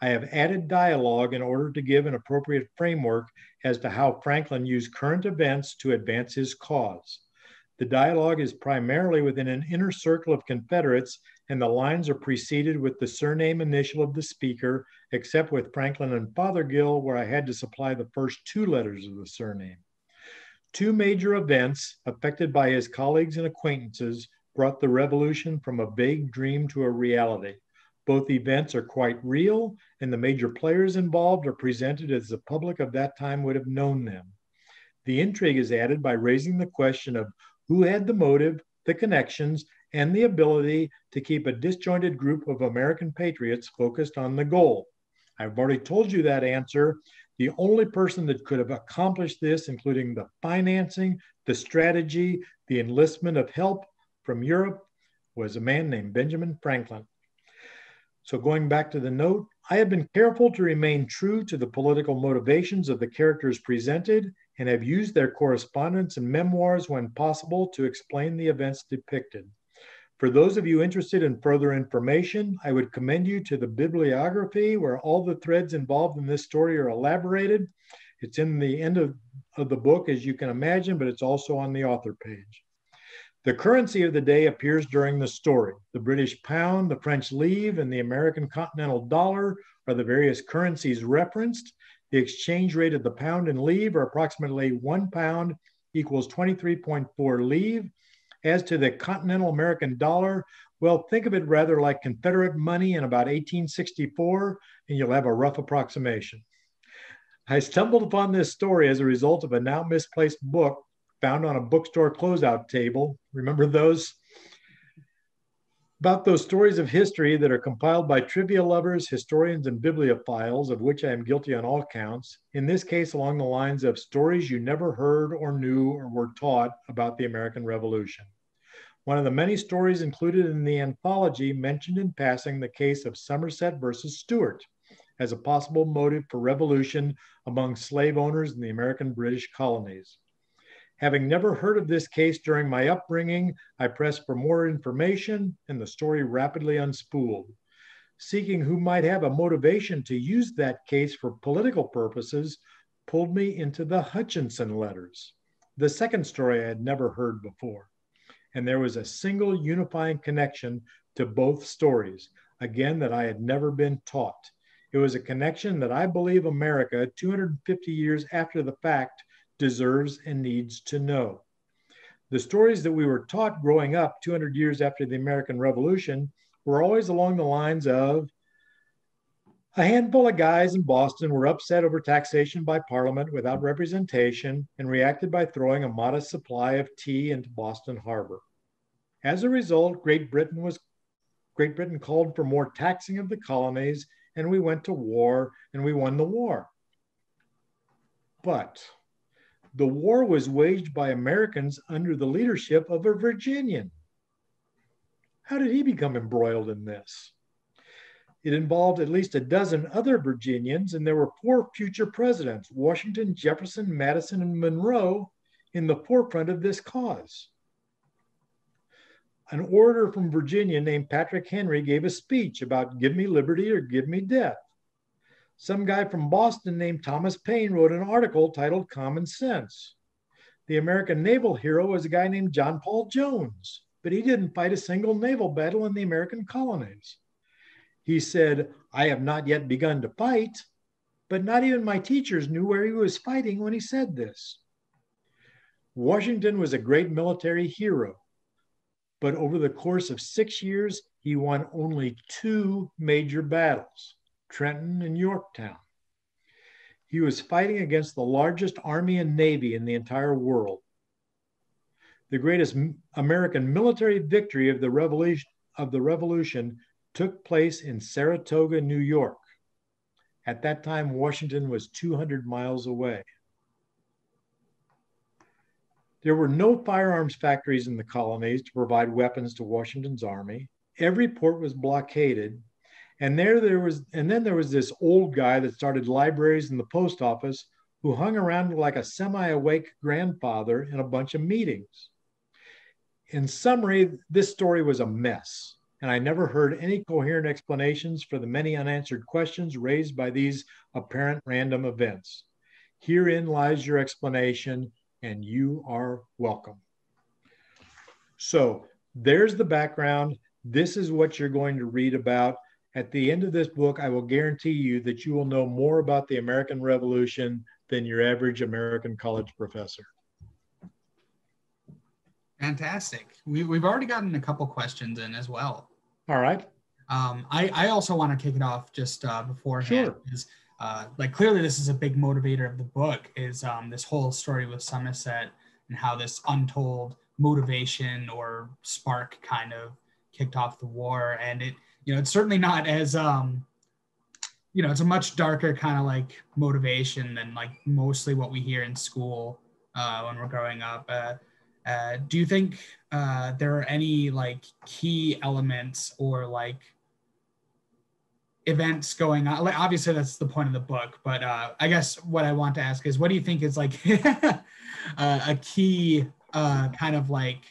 I have added dialogue in order to give an appropriate framework as to how Franklin used current events to advance his cause. The dialogue is primarily within an inner circle of Confederates, and the lines are preceded with the surname initial of the speaker, except with Franklin and Fothergill, where I had to supply the first 2 letters of the surname. 2 major events affected by his colleagues and acquaintances brought the revolution from a vague dream to a reality. Both events are quite real, and the major players involved are presented as the public of that time would have known them. The intrigue is added by raising the question of who had the motive, the connections, and the ability to keep a disjointed group of American patriots focused on the goal. I've already told you that answer. The only person that could have accomplished this, including the financing, the strategy, the enlistment of help from Europe, was a man named Benjamin Franklin. So going back to the note, I have been careful to remain true to the political motivations of the characters presented and have used their correspondence and memoirs when possible to explain the events depicted. For those of you interested in further information, I would commend you to the bibliography where all the threads involved in this story are elaborated. It's in the end of the book, as you can imagine, but it's also on the author page. The currency of the day appears during the story. The British pound, the French livre, and the American continental dollar are the various currencies referenced. The exchange rate of the pound and livre are approximately 1 pound equals 23.4 livre. As to the continental American dollar, well, think of it rather like Confederate money in about 1864, and you'll have a rough approximation. I stumbled upon this story as a result of a now misplaced book found on a bookstore closeout table. Remember those? About those stories of history that are compiled by trivia lovers, historians, and bibliophiles, of which I am guilty on all counts, in this case along the lines of stories you never heard or knew or were taught about the American Revolution. One of the many stories included in the anthology mentioned in passing the case of Somersett versus Stewart as a possible motive for revolution among slave owners in the American British colonies. Having never heard of this case during my upbringing, I pressed for more information, and the story rapidly unspooled. Seeking who might have a motivation to use that case for political purposes pulled me into the Hutchinson Letters, the second story I had never heard before. And there was a single unifying connection to both stories, again, that I had never been taught. It was a connection that I believe America, 250 years after the fact, deserves and needs to know. The stories that we were taught growing up 200 years after the American Revolution were always along the lines of a handful of guys in Boston were upset over taxation by Parliament without representation and reacted by throwing a modest supply of tea into Boston Harbor. As a result, Great Britain called for more taxing of the colonies, and we went to war and we won the war. But the war was waged by Americans under the leadership of a Virginian. How did he become embroiled in this? It involved at least a dozen other Virginians, and there were 4 future presidents, Washington, Jefferson, Madison, and Monroe, in the forefront of this cause. An orator from Virginia named Patrick Henry gave a speech about give me liberty or give me death. Some guy from Boston named Thomas Paine wrote an article titled Common Sense. The American naval hero was a guy named John Paul Jones, but he didn't fight a single naval battle in the American colonies. He said, I have not yet begun to fight, but not even my teachers knew where he was fighting when he said this. Washington was a great military hero, but over the course of 6 years, he won only 2 major battles, Trenton and Yorktown. He was fighting against the largest army and navy in the entire world. The greatest American military victory of the revolution took place in Saratoga, New York. At that time, Washington was 200 miles away. There were no firearms factories in the colonies to provide weapons to Washington's army. Every port was blockaded. And then there was this old guy that started libraries in the post office who hung around like a semi-awake grandfather in a bunch of meetings. In summary, this story was a mess, and I never heard any coherent explanations for the many unanswered questions raised by these apparent random events. Herein lies your explanation, and you are welcome. So there's the background. This is what you're going to read about. At the end of this book, I will guarantee you that you will know more about the American Revolution than your average American college professor. Fantastic. We've already gotten a couple questions in as well. All right. I also want to kick it off just beforehand. Sure. Is, like clearly this is a big motivator of the book is this whole story with Somersett and how this untold motivation or spark kind of kicked off the war. And it, it's certainly not as, it's a much darker kind of like motivation than like mostly what we hear in school when we're growing up. Do you think there are any like key elements or like events going on? Like, obviously that's the point of the book, but I guess what I want to ask is, what do you think is like a key kind of like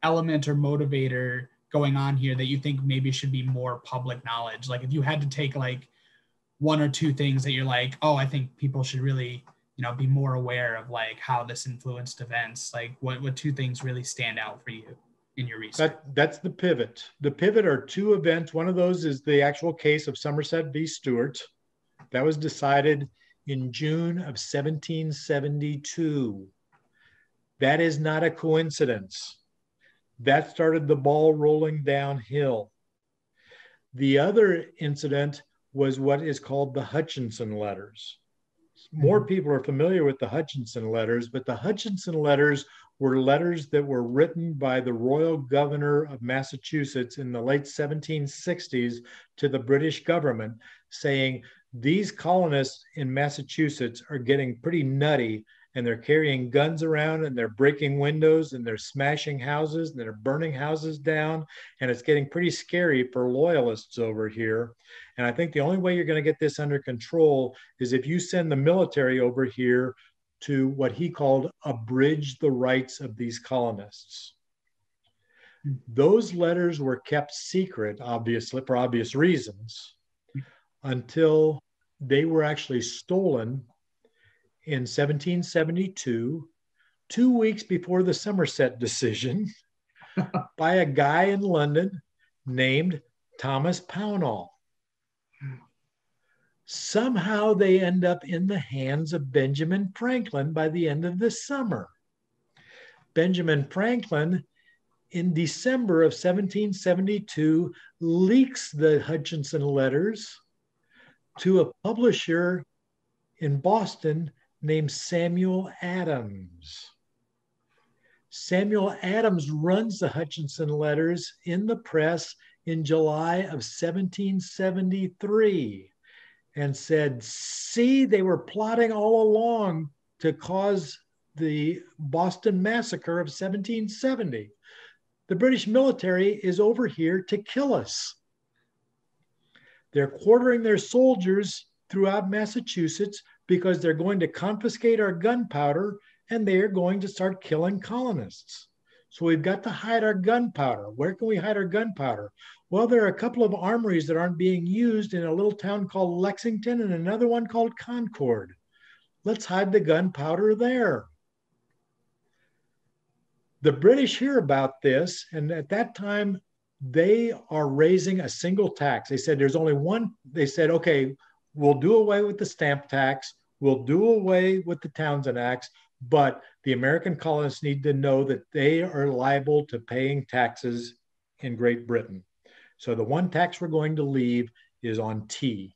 element or motivator going on here that you think maybe should be more public knowledge? Like if you had to take like one or two things that you're like, oh, I think people should really be more aware of like how this influenced events. Like what two things really stand out for you in your research? That's the pivot. The pivot are two events. One of those is the actual case of Somersett v. Stewart. That was decided in June of 1772. That is not a coincidence. That started the ball rolling downhill. The other incident was what is called the Hutchinson Letters. More people are familiar with the Hutchinson Letters, but the Hutchinson Letters were letters that were written by the royal governor of Massachusetts in the late 1760s to the British government, saying these colonists in Massachusetts are getting pretty nutty, and they're carrying guns around, and they're breaking windows, and they're smashing houses, and they're burning houses down, and it's getting pretty scary for loyalists over here. And I think the only way you're going to get this under control is if you send the military over here to what he called abridge the rights of these colonists. Those letters were kept secret, obviously, for obvious reasons, until they were actually stolen in 1772, 2 weeks before the Somersett decision, by a guy in London named Thomas Pownall. Somehow they end up in the hands of Benjamin Franklin by the end of the summer. Benjamin Franklin, in December of 1772, leaks the Hutchinson Letters to a publisher in Boston named Samuel Adams. Samuel Adams runs the Hutchinson Letters in the press in July of 1773 and said, see, they were plotting all along to cause the Boston Massacre of 1770. The British military is over here to kill us. They're quartering their soldiers throughout Massachusetts because they're going to confiscate our gunpowder and they are going to start killing colonists. So we've got to hide our gunpowder. Where can we hide our gunpowder? Well, there are a couple of armories that aren't being used in a little town called Lexington and another one called Concord. Let's hide the gunpowder there. The British hear about this, and at that time, they are raising a single tax. They said there's only one. They said, okay, we'll do away with the stamp tax. We'll do away with the Townshend Acts, but the American colonists need to know that they are liable to paying taxes in Great Britain. So the one tax we're going to leave is on tea.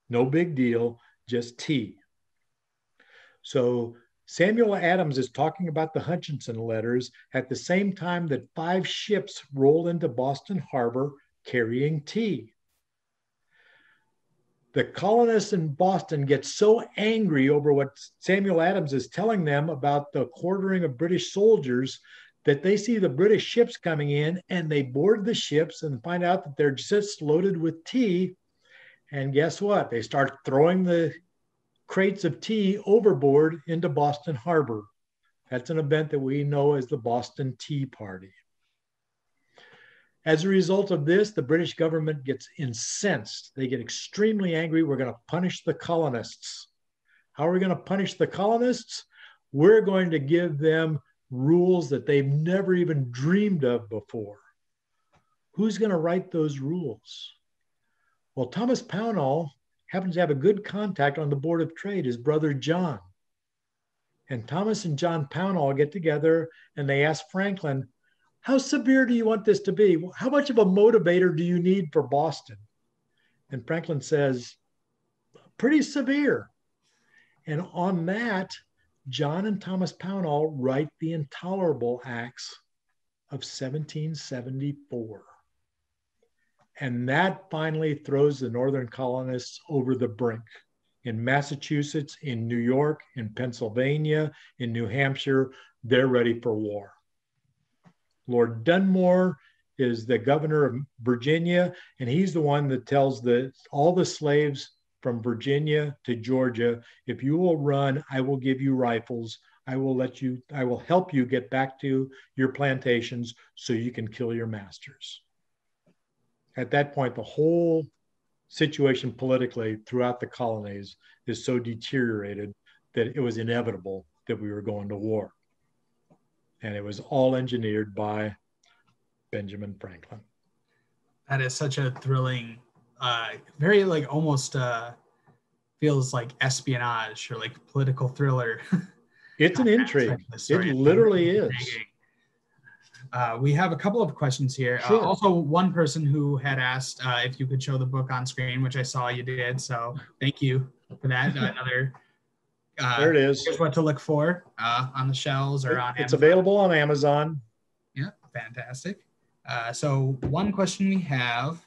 No big deal, just tea. So Samuel Adams is talking about the Hutchinson Letters at the same time that 5 ships roll into Boston Harbor carrying tea. The colonists in Boston get so angry over what Samuel Adams is telling them about the quartering of British soldiers that they see the British ships coming in, and they board the ships and find out that they're just loaded with tea. And guess what? They start throwing the crates of tea overboard into Boston Harbor. That's an event that we know as the Boston Tea Party. As a result of this, the British government gets incensed. They get extremely angry. We're going to punish the colonists. How are we going to punish the colonists? We're going to give them rules that they've never even dreamed of before. Who's going to write those rules? Well, Thomas Pownall happens to have a good contact on the Board of Trade, his brother John. And Thomas and John Pownall get together and they ask Franklin, how severe do you want this to be? How much of a motivator do you need for Boston? And Franklin says, pretty severe. And on that, John and Thomas Pownall write the Intolerable Acts of 1774. And that finally throws the Northern colonists over the brink. In Massachusetts, in New York, in Pennsylvania, in New Hampshire, they're ready for war. Lord Dunmore is the governor of Virginia, and he's the one that tells all the slaves from Virginia to Georgia, if you will run, I will give you rifles. I will help you get back to your plantations so you can kill your masters. At that point, the whole situation politically throughout the colonies is so deteriorated that it was inevitable that we were going to war. And it was all engineered by Benjamin Franklin. That is such a thrilling, very like almost feels like espionage or like political thriller. It's an intrigue. It literally is. We have a couple of questions here. Sure. Also, one person who had asked if you could show the book on screen, which I saw you did. So thank you for that. Another. There it is. Here's what to look for on the shelves or on Amazon. It's available on Amazon. Yeah, fantastic. So one question we have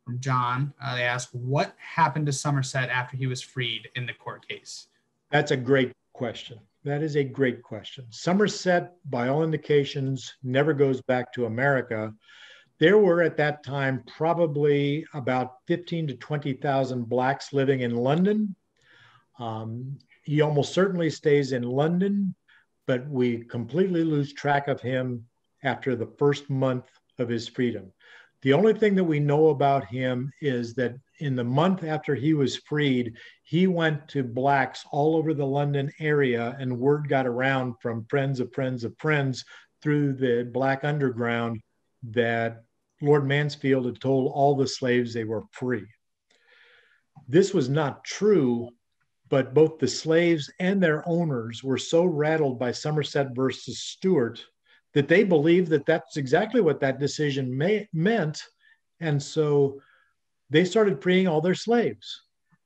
from John, they ask, what happened to Somersett after he was freed in the court case? That's a great question. That is a great question. Somersett, by all indications, never goes back to America. There were at that time probably about 15 to 20,000 Blacks living in London. He almost certainly stays in London, but we completely lose track of him after the first month of his freedom. The only thing that we know about him is that in the month after he was freed, he went to Blacks all over the London area, and word got around from friends of friends of friends through the Black underground that Lord Mansfield had told all the slaves they were free. This was not true, but both the slaves and their owners were so rattled by Somersett versus Stewart that they believed that that's exactly what that decision meant. And so they started freeing all their slaves.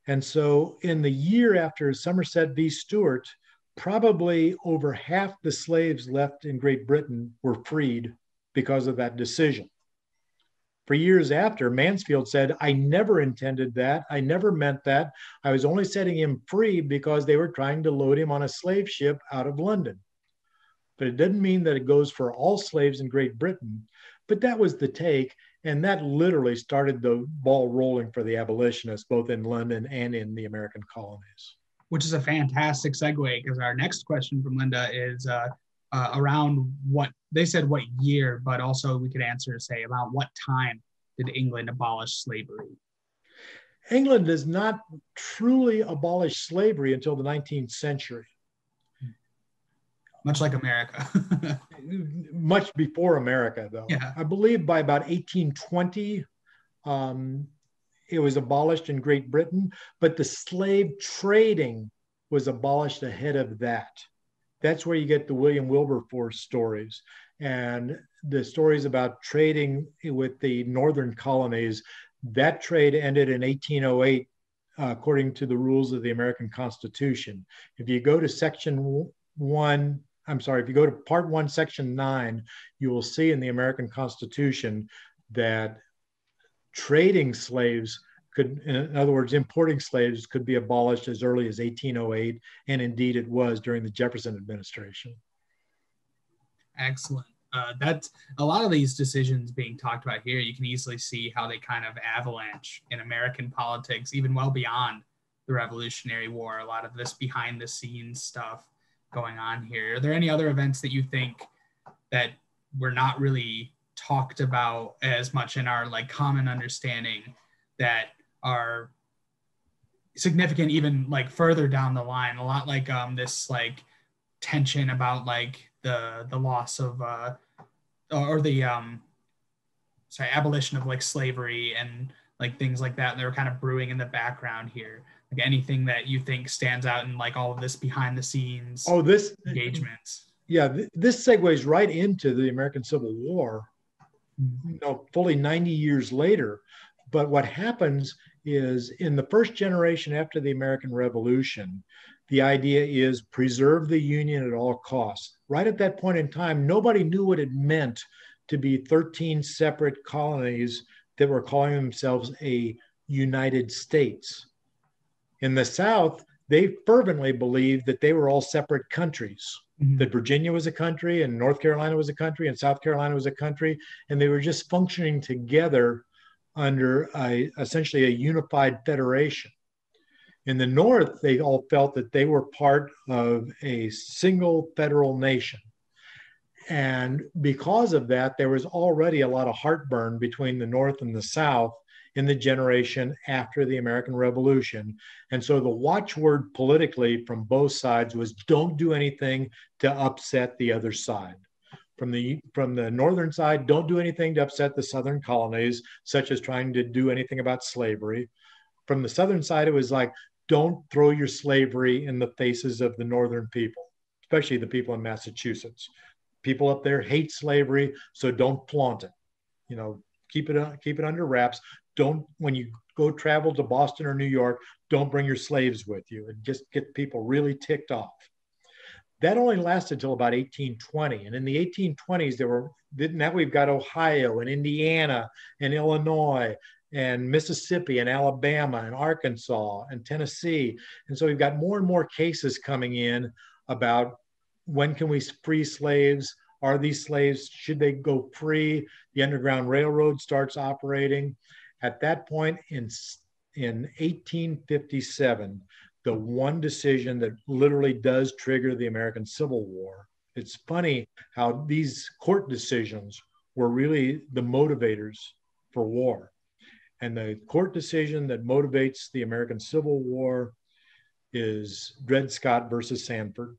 And so in the year after Somersett v. Stewart, probably over half the slaves left in Great Britain were freed because of that decision. For years after, Mansfield said, I never intended that. I never meant that. I was only setting him free because they were trying to load him on a slave ship out of London. But it didn't mean that it goes for all slaves in Great Britain. But that was the take. And that literally started the ball rolling for the abolitionists, both in London and in the American colonies. Which is a fantastic segue, because our next question from Linda is around what they said, what year, but also we could answer, say, about what time did England abolish slavery? England does not truly abolish slavery until the 19th century. Much like America. Much before America, though. Yeah. I believe by about 1820, it was abolished in Great Britain, but the slave trading was abolished ahead of that. That's where you get the William Wilberforce stories and the stories about trading with the northern colonies. That trade ended in 1808, according to the rules of the American Constitution. If you go to if you go to Part 1, Section 9, you will see in the American Constitution that trading slaves could, in other words, importing slaves could be abolished as early as 1808, and indeed it was during the Jefferson administration. Excellent. That's a lot of these decisions being talked about here. You can easily see how they kind of avalanche in American politics, even well beyond the Revolutionary War. A lot of this behind the scenes stuff going on here. Are there any other events that you think that were not really talked about as much in our like common understanding that are significant even like further down the line? A lot like this like tension about like the loss of or the abolition of like slavery and like things like that. They were kind of brewing in the background here. Like anything that you think stands out in like all of this behind the scenes engagements. Yeah, this segues right into the American Civil War, fully 90 years later. But what happens is in the first generation after the American Revolution, the idea is preserve the Union at all costs. Right at that point in time, nobody knew what it meant to be 13 separate colonies that were calling themselves a United States. In the South, they fervently believed that they were all separate countries, that Virginia was a country and North Carolina was a country and South Carolina was a country, and they were just functioning together under essentially a unified federation. In the North, they all felt that they were part of a single federal nation. And because of that, there was already a lot of heartburn between the North and the South in the generation after the American Revolution. And so the watchword politically from both sides was don't do anything to upset the other side. From the northern side, don't do anything to upset the southern colonies, such as trying to do anything about slavery. From the southern side, it was like, don't throw your slavery in the faces of the northern people, especially the people in Massachusetts. People up there hate slavery, so don't flaunt it. Keep it under wraps. Don't, when you go travel to Boston or New York, don't bring your slaves with you. And just get people really ticked off. That only lasted till about 1820. And in the 1820s, now we've got Ohio and Indiana and Illinois and Mississippi and Alabama and Arkansas and Tennessee. And so we've got more and more cases coming in about when can we free slaves? Are these slaves, should they go free? The Underground Railroad starts operating. At that point in 1857, the one decision that literally does trigger the American Civil War. It's funny how these court decisions were really the motivators for war. And the court decision that motivates the American Civil War is Dred Scott versus Sanford.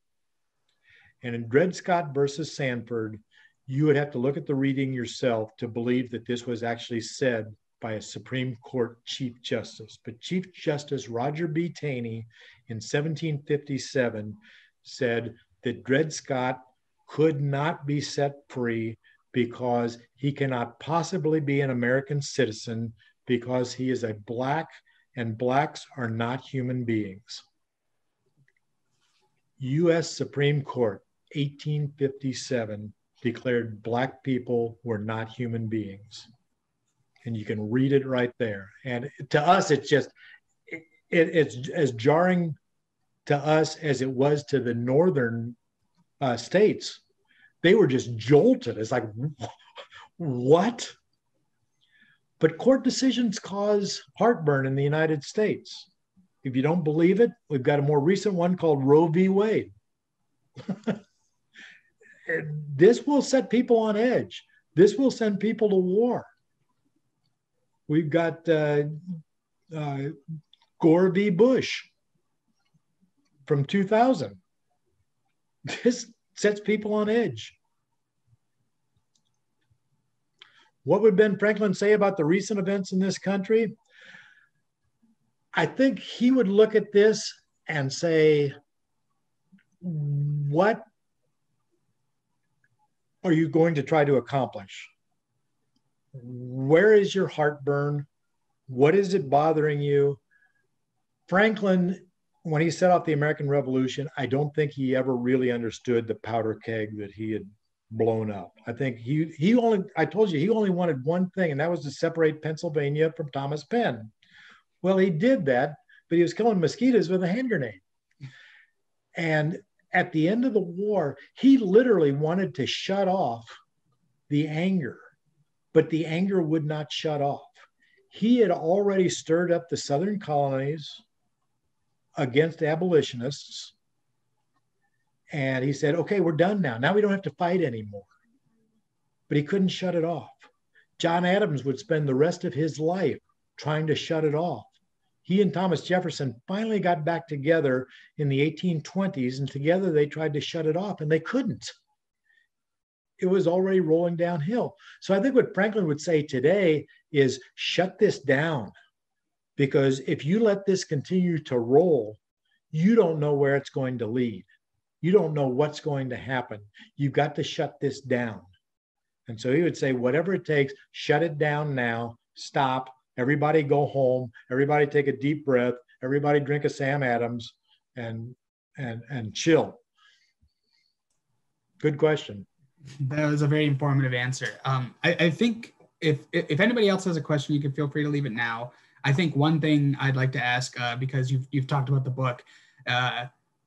And in Dred Scott versus Sanford, you would have to look at the reading yourself to believe that this was actually said by a Supreme Court Chief Justice. But Chief Justice Roger B. Taney in 1757 said that Dred Scott could not be set free because he cannot possibly be an American citizen because he is a Black and Blacks are not human beings. U.S. Supreme Court, 1857, declared Black people were not human beings. And you can read it right there. And to us, it's just, it's as jarring to us as it was to the northern states. They were just jolted. It's like, what? But court decisions cause heartburn in the United States. If you don't believe it, we've got a more recent one called Roe v. Wade. This will set people on edge. This will send people to war. We've got Gore v. Bush from 2000. This sets people on edge. What would Ben Franklin say about the recent events in this country? I think he would look at this and say, what are you going to try to accomplish? Where is your heartburn? What is it bothering you? Franklin, when he set off the American Revolution, I don't think he ever really understood the powder keg that he had blown up. I think I told you, he only wanted one thing, and that was to separate Pennsylvania from Thomas Penn. Well, he did that, but he was killing mosquitoes with a hand grenade. And at the end of the war, he literally wanted to shut off the anger, but the anger would not shut off. He had already stirred up the Southern colonies against abolitionists. And he said, okay, we're done now. Now we don't have to fight anymore. But he couldn't shut it off. John Adams would spend the rest of his life trying to shut it off. He and Thomas Jefferson finally got back together in the 1820s, and together they tried to shut it off, and they couldn't. It was already rolling downhill. So I think what Franklin would say today is shut this down, because if you let this continue to roll, you don't know where it's going to lead. You don't know what's going to happen. You've got to shut this down. And so he would say, whatever it takes, shut it down now, stop, everybody go home, everybody take a deep breath, everybody drink a Sam Adams and chill. Good question. That was a very informative answer. I think if anybody else has a question, you can feel free to leave it now. I think one thing I'd like to ask, because you've talked about the book,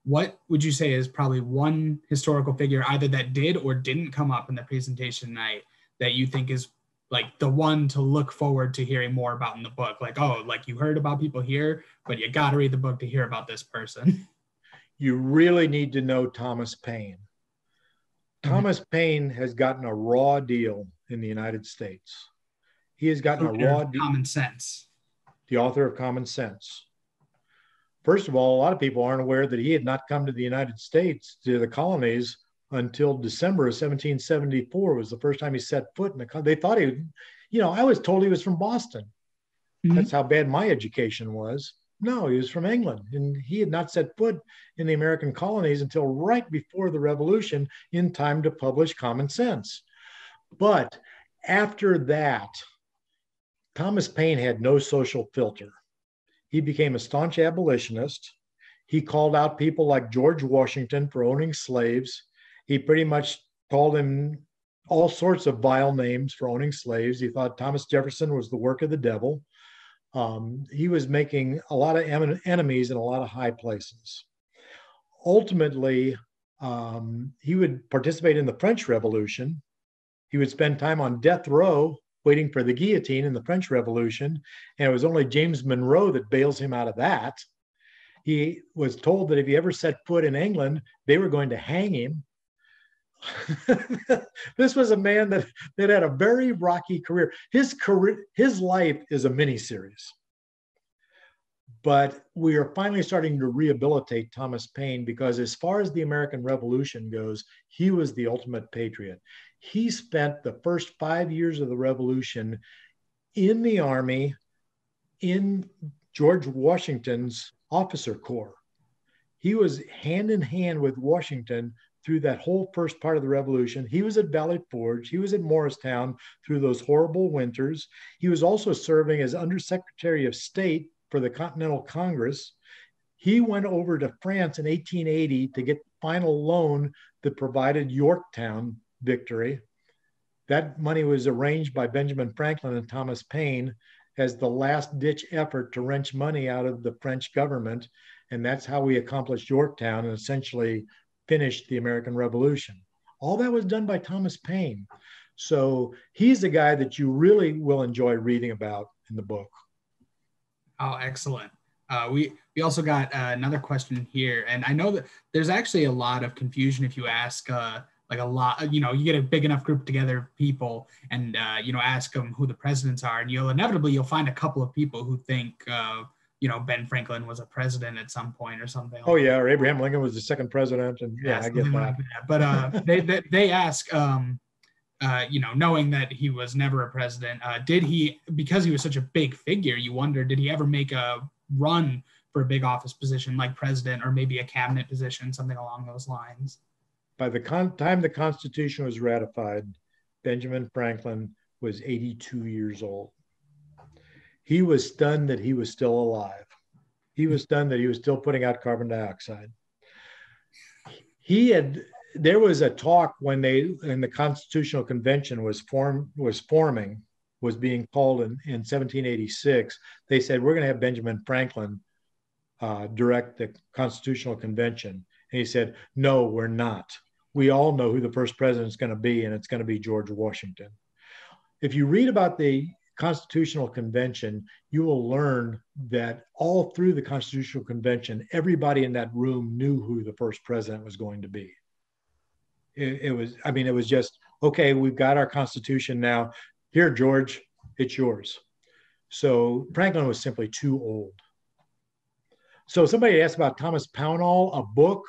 what would you say is probably one historical figure either that did or didn't come up in the presentation tonight that you think is like the one to look forward to hearing more about in the book? Like, oh, like you heard about people here, but you got to read the book to hear about this person. You really need to know Thomas Paine. Thomas Paine has gotten a raw deal in the United States. He has gotten a raw deal. Common Sense. The author of Common Sense. First of all, a lot of people aren't aware that he had not come to the United States, to the colonies, until December of 1774 was the first time he set foot in the country. They thought I was told he was from Boston. That's how bad my education was. No, he was from England, and he had not set foot in the American colonies until right before the Revolution, in time to publish Common Sense. But after that, Thomas Paine had no social filter. He became a staunch abolitionist. He called out people like George Washington for owning slaves. He pretty much called him all sorts of vile names for owning slaves. He thought Thomas Jefferson was the work of the devil. He was making a lot of enemies in a lot of high places. Ultimately, he would participate in the French Revolution. He would spend time on death row waiting for the guillotine in the French Revolution. And it was only James Monroe that bails him out of that. He was told that if he ever set foot in England, they were going to hang him. This was a man that had a very rocky career. His life is a miniseries. But we are finally starting to rehabilitate Thomas Paine, because as far as the American Revolution goes, he was the ultimate patriot. He spent the first 5 years of the Revolution in the Army, in George Washington's officer corps. He was hand in hand with Washington through that whole first part of the Revolution. He was at Valley Forge. He was at Morristown through those horrible winters. He was also serving as Undersecretary of State for the Continental Congress. He went over to France in 1880 to get the final loan that provided Yorktown victory. That money was arranged by Benjamin Franklin and Thomas Paine as the last-ditch effort to wrench money out of the French government. And that's how we accomplished Yorktown and essentially finished the American Revolution. All that was done by Thomas Paine. So he's the guy that you really will enjoy reading about in the book. Oh, excellent. We also got another question here, and I know that there's actually a lot of confusion if you ask like a lot, you get a big enough group together of people and ask them who the presidents are, and you'll find a couple of people who think Ben Franklin was a president at some point or something. Oh yeah, or Abraham Lincoln was the second president, and yeah, I get that. Like that. But they ask, knowing that he was never a president, did he, because he was such a big figure, you wonder, did he ever make a run for a big office position like president, or maybe a cabinet position, something along those lines? By the time the Constitution was ratified, Benjamin Franklin was 82 years old. He was stunned that he was still alive. He was stunned that he was still putting out carbon dioxide. There was a talk when the Constitutional Convention was forming, was being called in 1786, they said, we're going to have Benjamin Franklin direct the Constitutional Convention. And he said, no, we're not. We all know who the first president is going to be, and it's going to be George Washington. If you read about the Constitutional Convention, you will learn that all through the Constitutional Convention, everybody in that room knew who the first president was going to be. It was just, okay, we've got our Constitution now. Here, George, it's yours. So Franklin was simply too old. So somebody asked about Thomas Pownall, a book.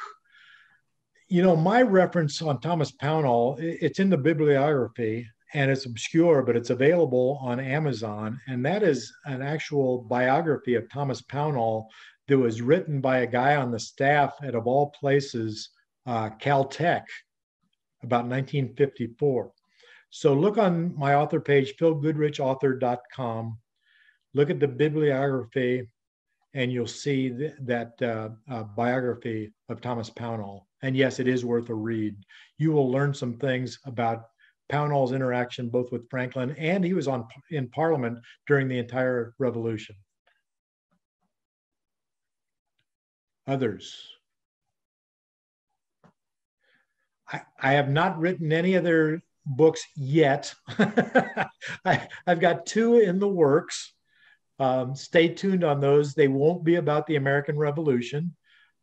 You know, my reference on Thomas Pownall, it's in the bibliography, and it's obscure, but it's available on Amazon. And that is an actual biography of Thomas Pownall that was written by a guy on the staff at, of all places, Caltech, about 1954. So look on my author page, philgoodrichauthor.com. Look at the bibliography, and you'll see that biography of Thomas Pownall. And yes, it is worth a read. You will learn some things about Pownall's interaction both with Franklin, and he was in Parliament during the entire Revolution. Others. I have not written any other books yet. I've got 2 in the works. Stay tuned on those. They won't be about the American Revolution,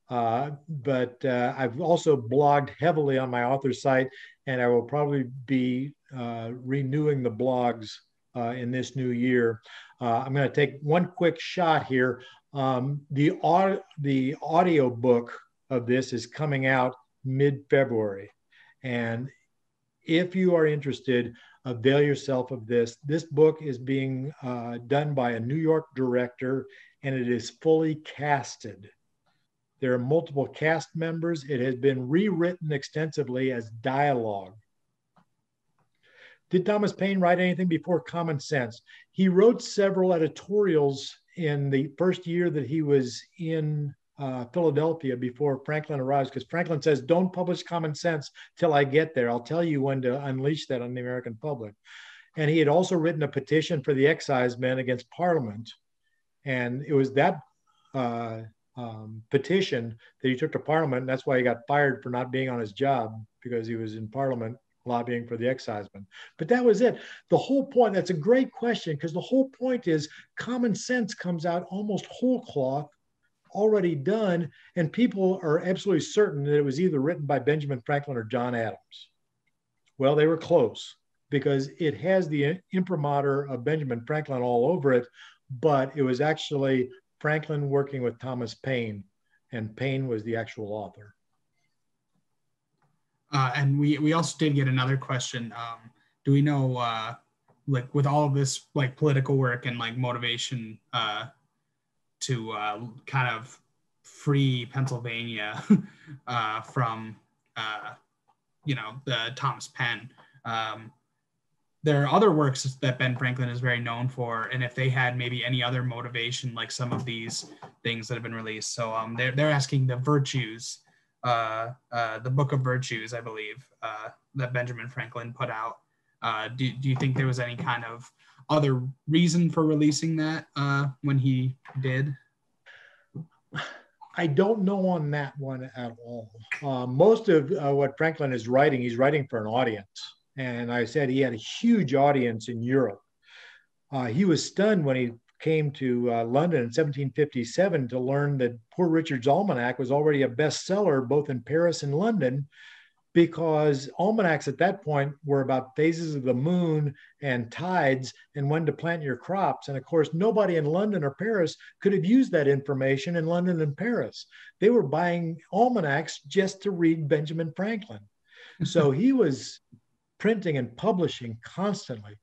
but I've also blogged heavily on my author site, and I will probably be renewing the blogs in this new year. I'm going to take one quick shot here. The audio book of this is coming out mid-February. And if you are interested, avail yourself of this. This book is being done by a New York director, and it is fully casted. There are multiple cast members. It has been rewritten extensively as dialogue. Did Thomas Paine write anything before Common Sense? He wrote several editorials in the first year that he was in Philadelphia before Franklin arrives, because Franklin says, don't publish Common Sense till I get there. I'll tell you when to unleash that on the American public. And he had also written a petition for the excisemen against Parliament. And it was that petition that he took to Parliament. And that's why he got fired for not being on his job, because he was in Parliament lobbying for the excisemen. But that was it. The whole point, that's a great question, because the whole point is Common Sense comes out almost whole cloth, already done, and people are absolutely certain that it was either written by Benjamin Franklin or John Adams. Well, they were close, because it has the imprimatur of Benjamin Franklin all over it, but it was actually Franklin working with Thomas Paine, and Paine was the actual author. And we also did get another question. Do we know, like with all of this like political work and like motivation to kind of free Pennsylvania from, the Thomas Penn. There are other works that Ben Franklin is very known for, and if they had maybe any other motivation, like some of these things that have been released. So they're asking the virtues, the Book of Virtues, I believe, that Benjamin Franklin put out. Do you think there was any kind of other reason for releasing that when he did? I don't know on that one at all. Most of what Franklin is writing, he's writing for an audience. And I said he had a huge audience in Europe. He was stunned when he came to London in 1757 to learn that Poor Richard's Almanac was already a bestseller both in Paris and London, because almanacs at that point were about phases of the moon and tides and when to plant your crops. And of course, nobody in London or Paris could have used that information in London and Paris. They were buying almanacs just to read Benjamin Franklin. So he was printing and publishing constantly.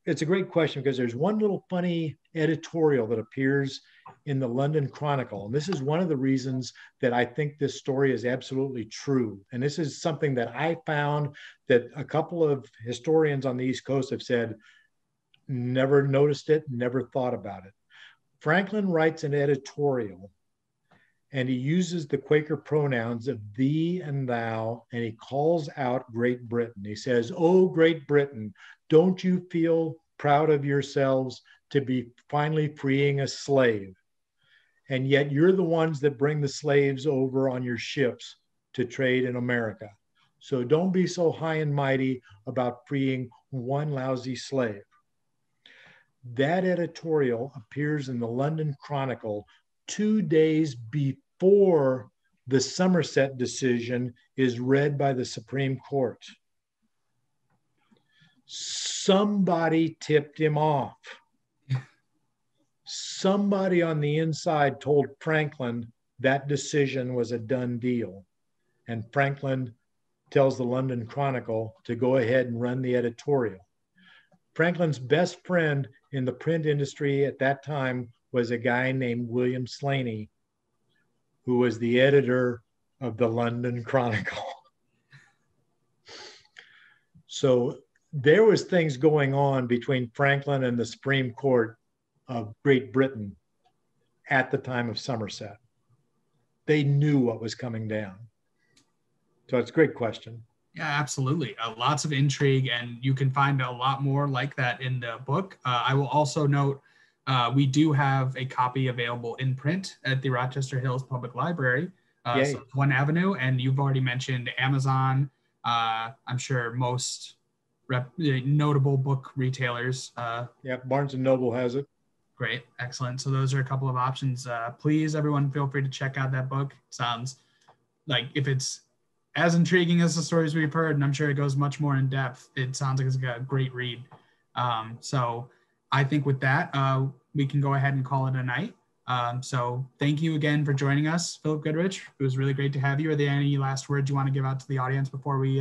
It's a great question, because there's one little funny editorial that appears in the London Chronicle. And this is one of the reasons that I think this story is absolutely true. And this is something that I found that a couple of historians on the East Coast have said, never noticed it, never thought about it. Franklin writes an editorial and he uses the Quaker pronouns of thee and thou, and he calls out Great Britain. He says, "Oh, Great Britain, don't you feel proud of yourselves to be finally freeing a slave? And yet you're the ones that bring the slaves over on your ships to trade in America. So don't be so high and mighty about freeing one lousy slave." That editorial appears in the London Chronicle 2 days before the Somersett decision is read by the Supreme Court. Somebody tipped him off. Somebody on the inside told Franklin that decision was a done deal. And Franklin tells the London Chronicle to go ahead and run the editorial. Franklin's best friend in the print industry at that time was a guy named William Slaney, who was the editor of the London Chronicle. So there was things going on between Franklin and the Supreme Court of Great Britain at the time of Somerset. They knew what was coming down. So it's a great question. Yeah, absolutely. Lots of intrigue, and you can find a lot more like that in the book. I will also note we do have a copy available in print at the Rochester Hills Public Library. So it's One Avenue, and you've already mentioned Amazon. I'm sure most notable book retailers. Yeah, Barnes & Noble has it. Great. Excellent. So those are a couple of options. Please, everyone, feel free to check out that book. It sounds like if it's as intriguing as the stories we've heard, and I'm sure it goes much more in depth, it sounds like it's a great read. So I think with that, we can go ahead and call it a night. So thank you again for joining us, Phillip Goodrich. It was really great to have you. Are there any last words you want to give out to the audience before we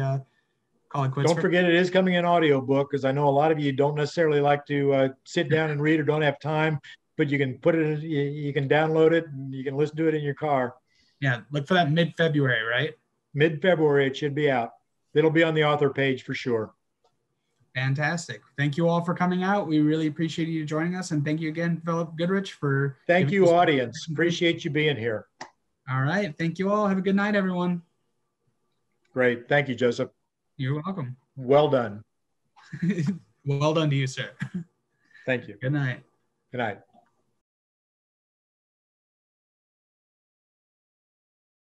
call it quits? Don't forget, it is coming in audiobook, because I know a lot of you don't necessarily like to sit down and read or don't have time, but you can put it in, you can download it and you can listen to it in your car. Yeah, look for that mid-February, right? Mid-February, it should be out. It'll be on the author page for sure. Fantastic. Thank you all for coming out. We really appreciate you joining us. And thank you again, Phillip Goodrich, for... Thank you, audience. Appreciate you being here. All right. Thank you all. Have a good night, everyone. Great. Thank you, Joseph. You're welcome. Well done. Well done to you, sir. Thank you. Good night. Good night.